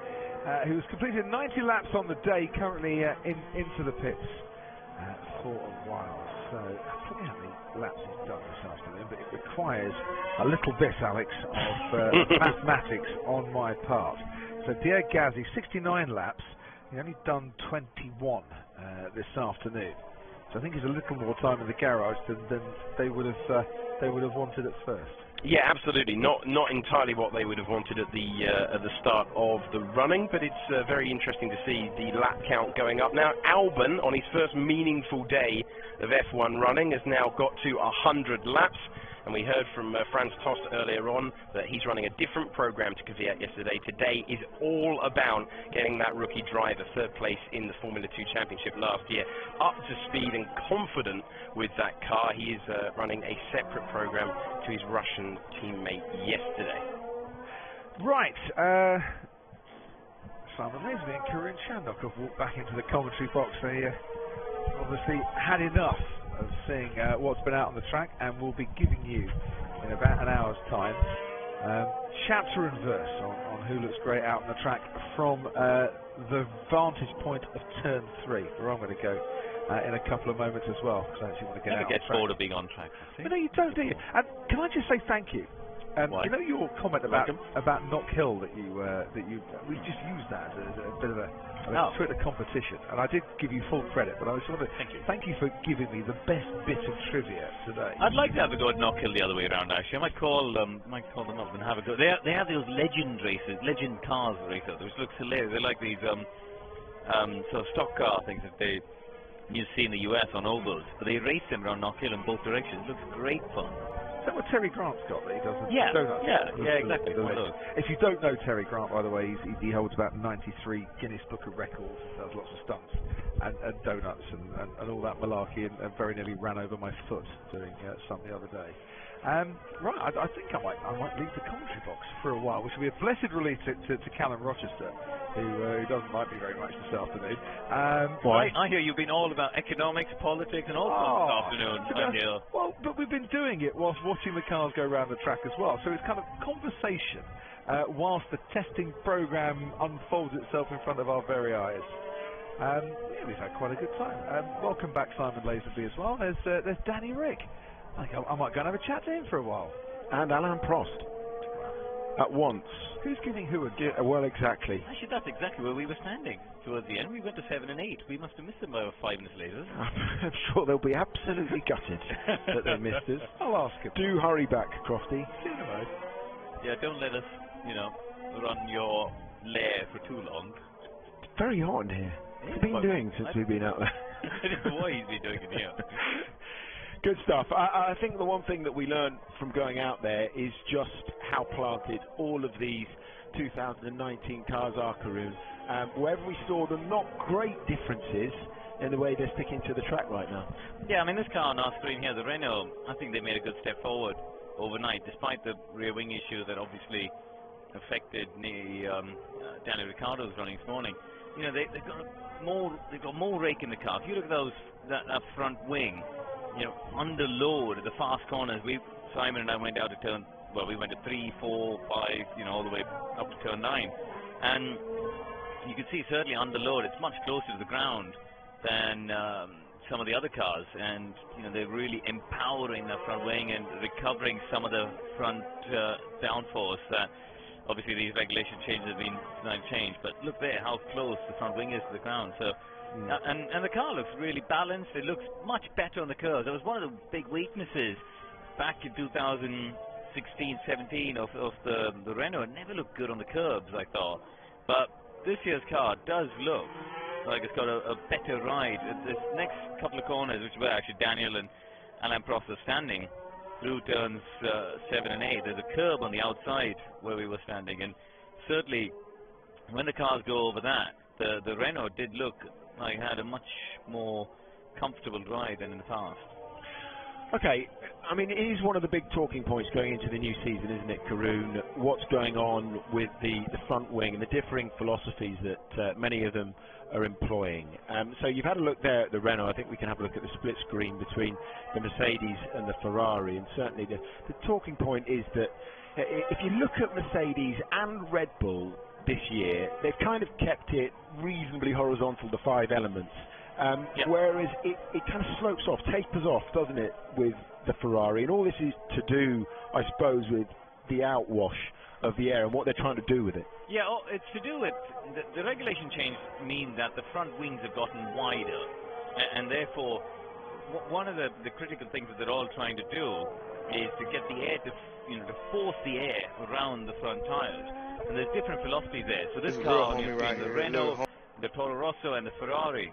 who's completed 90 laps on the day, currently into the pits for a while. So I forget how many laps he's done this afternoon, but it requires a little bit, Alex, of mathematics on my part. So Pierre Gasly, 69 laps. He's only done 21 this afternoon. So I think he's a little more time in the garage than they would have wanted at first. Yeah, absolutely. Not entirely what they would have wanted at the start of the running, but it's very interesting to see the lap count going up. Now, Albon, on his first meaningful day of F1 running, has now got to 100 laps. And we heard from Franz Tost earlier on that he's running a different program to Kvyat yesterday. Today is all about getting that rookie driver third place in the Formula 2 Championship last year up to speed and confident with that car. He is running a separate program to his Russian teammate yesterday. Right. Simon Leslie and Corinne Shandok have walked back into the commentary box. They obviously had enough of seeing what's been out on the track, and we'll be giving you in about an hour's time chapter and verse on who looks great out on the track from the vantage point of turn 3, where I'm going to go in a couple of moments as well, because I actually want to get out on track. Never get bored of being on track. But no, you don't, do you? And can I just say thank you You know your comment about Knock Hill that we just used that as a bit of a Twitter competition, and I did give you full credit, but I was sort of thank you for giving me the best bit of trivia today. I'd like to have a go at Knock Hill the other way around. Actually, I might call them up and have a go. They have those legend cars races, which looks hilarious. They're like these sort of stock car things that you see in the US on ovals, but they race them around Knock Hill in both directions. It looks great fun. Is that what Terry Grant's got that he does? Donuts? Yeah, exactly. If you don't know Terry Grant, by the way, he holds about 93 Guinness Book of Records, does lots of stunts and donuts and all that malarkey, and very nearly ran over my foot doing some the other day. Right, I think I might leave the commentary box for a while, which will be a blessed relief to Callum Rochester, who doesn't like me very much this afternoon. Why? I hear you've been all about economics, politics, and all sorts this afternoon. Well, but we've been doing it whilst watching the cars go around the track as well, so it's kind of conversation whilst the testing program unfolds itself in front of our very eyes. We've had quite a good time. Welcome back, Simon Lazenby, as well. There's Danny Rick. I might go and have a chat to him for a while. And Alain Prost. At once. Who's giving who a gift? Well, exactly. Actually, that's exactly where we were standing towards the end. We went to 7 and 8. We must have missed them by 5 minutes later. I'm sure they'll be absolutely gutted that they missed us. I'll ask him. Do hurry back, Crofty. Yeah, don't let us, run your lair for too long. It's very hot in here. What's he been doing since we've been out there? I don't know what he's been doing in here. Good stuff. I think the one thing that we learned from going out there is just how planted all of these 2019 cars are, Karun. Wherever we saw them, not great differences in the way they're sticking to the track right now. Yeah, I mean, this car on our screen here, the Renault, I think they made a good step forward overnight, despite the rear wing issue that obviously affected Daniel Ricciardo's running this morning. They've got more rake in the car. If you look at that front wing, under load at the fast corners. Simon and I went out to we went to 3, 4, 5, all the way up to turn 9, and you can see certainly under load it's much closer to the ground than some of the other cars, and they're really empowering that front wing and recovering some of the front downforce that obviously these regulation changes have been changed. But look there how close the front wing is to the ground. So. And the car looks really balanced. It looks much better on the curves. That was one of the big weaknesses back in 2016-17 of the Renault. It never looked good on the curbs, I thought. But this year's car does look like it's got a better ride. This next couple of corners, which were actually Daniel and Alain Prost are standing, through turns 7 and 8, there's a curb on the outside where we were standing. And certainly, when the cars go over that, the Renault did look like it had a much more comfortable ride than in the past. Okay, I mean, it is one of the big talking points going into the new season, isn't it, Karun? What's going on with the front wing and the differing philosophies that many of them are employing. So you've had a look there at the Renault. I think we can have a look at the split screen between the Mercedes and the Ferrari, and certainly the talking point is that if you look at Mercedes and Red Bull this year, they've kind of kept it reasonably horizontal, the 5 elements, whereas it kind of slopes off, tapers off, doesn't it, with the Ferrari, and all this is to do, I suppose, with the outwash of the air and what they're trying to do with it. Yeah, it's to do with the regulation change means that the front wings have gotten wider, and therefore one of the critical things that they're all trying to do is to get the air to force the air around the front tires. And there's different philosophies there. So this car, the Renault, the Toro Rosso, and the Ferrari,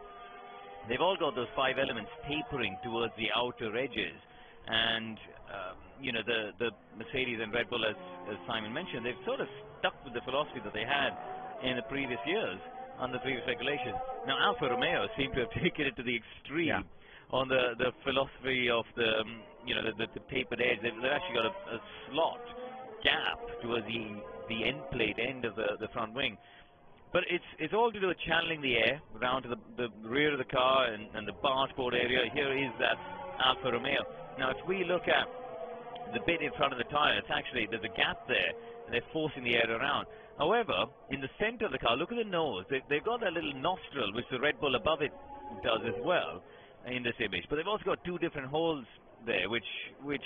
they've all got those 5 elements tapering towards the outer edges. And the Mercedes and Red Bull, as Simon mentioned, they've sort of stuck with the philosophy that they had in the previous years under previous regulations. Now Alfa Romeo seem to have taken it to the extreme on the philosophy of the tapered edge. They've actually got a slot gap towards the end plate end of the front wing. But it's all to do with channeling the air around to the rear of the car and the bargeboard area. Here is that Alfa Romeo. Now if we look at the bit in front of the tyre, there's a gap there, and they're forcing the air around. However, in the center of the car, look at the nose. They've got that little nostril, which the Red Bull above it does as well in this image. But they've also got 2 different holes there, which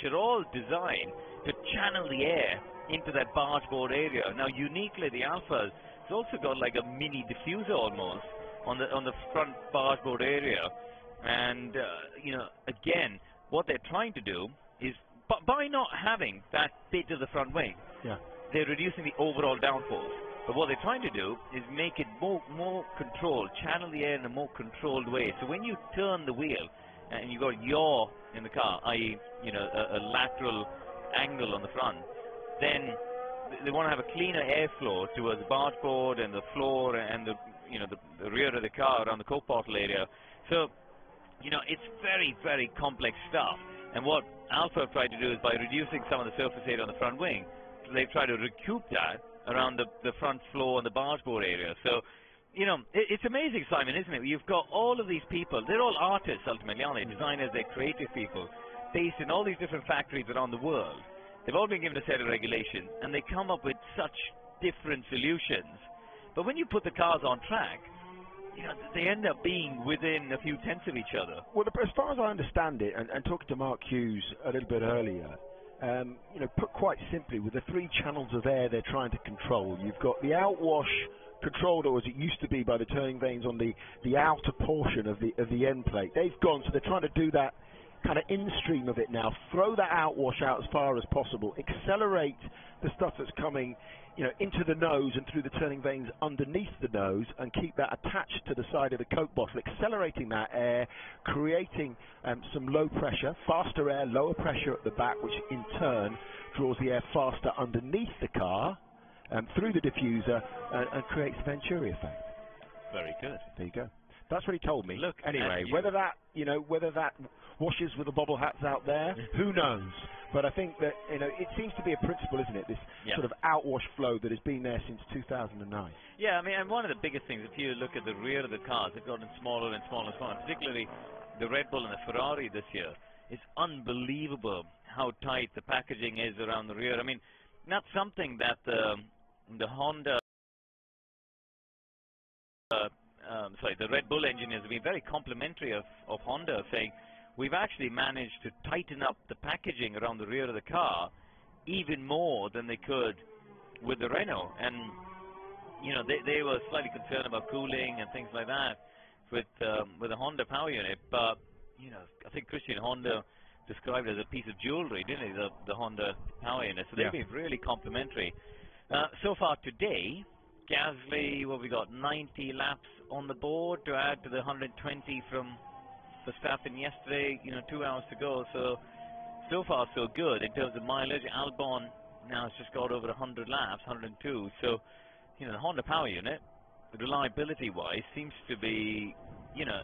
are all designed to channel the air into that bargeboard area. Now, uniquely, the Alpha it's also got like a mini diffuser almost on the front bargeboard area, and you know, again, what they're trying to do is by not having that bit of the front wing, they're reducing the overall downforce. But what they're trying to do is make it more controlled, channel the air in a more controlled way. So when you turn the wheel and you've got yaw in the car, i.e., you know, a lateral angle on the front, then they want to have a cleaner airflow towards the bargeboard and the floor and the rear of the car around the coke bottle area. So, you know, it's very, very complex stuff. And what Alpha have tried to do is by reducing some of the surface area on the front wing, they've tried to recoup that around the front floor and the bargeboard area. So, you know, it's amazing, Simon, isn't it? You've got all of these people. They're all artists, ultimately, aren't they? Designers, they're creative people, based in all these different factories around the world. They've all been given a set of regulations, and they come up with such different solutions. But when you put the cars on track, you know, they end up being within a few tenths of each other. Well, as far as I understand it, and talking to Mark Hughes a little bit earlier, you know, put quite simply, with the 3 channels of air they're trying to control, you've got the outwash controlled, or as it used to be, by the turning vanes on the outer portion of the end plate. They've gone, so they're trying to do that kind of in-stream of it now, throw that outwash out as far as possible, accelerate the stuff that's coming, you know, into the nose and through the turning vanes underneath the nose, and keep that attached to the side of the Coke bottle, accelerating that air, creating some low pressure, faster air, lower pressure at the back, which in turn draws the air faster underneath the car, through the diffuser, and creates the Venturi effect. Very good. There you go. That's what he told me. Look, anyway, whether that washes with the bobble hats out there, who knows? But I think that, you know, it seems to be a principle, isn't it? This sort of outwash flow that has been there since 2009. Yeah, I mean, and one of the biggest things, if you look at the rear of the cars, they've gotten smaller and smaller and smaller. Particularly the Red Bull and the Ferrari this year. It's unbelievable how tight the packaging is around the rear. I mean, that's something that the Honda. The Red Bull engineers have been very complimentary of Honda, saying we've actually managed to tighten up the packaging around the rear of the car even more than they could with the Renault. And, you know, they were slightly concerned about cooling and things like that with the Honda power unit. But, you know, I think Christian Horner described it as a piece of jewelry, didn't he, the Honda power unit. So they've been really complimentary. So far today, Gasly, what we got, 90 laps on the board to add to the 120 from Verstappen yesterday, you know, 2 hours to go. So far so good in terms of mileage. Albon now has just got over 100 laps, 102. So, you know, the Honda power unit, reliability-wise, seems to be, you know,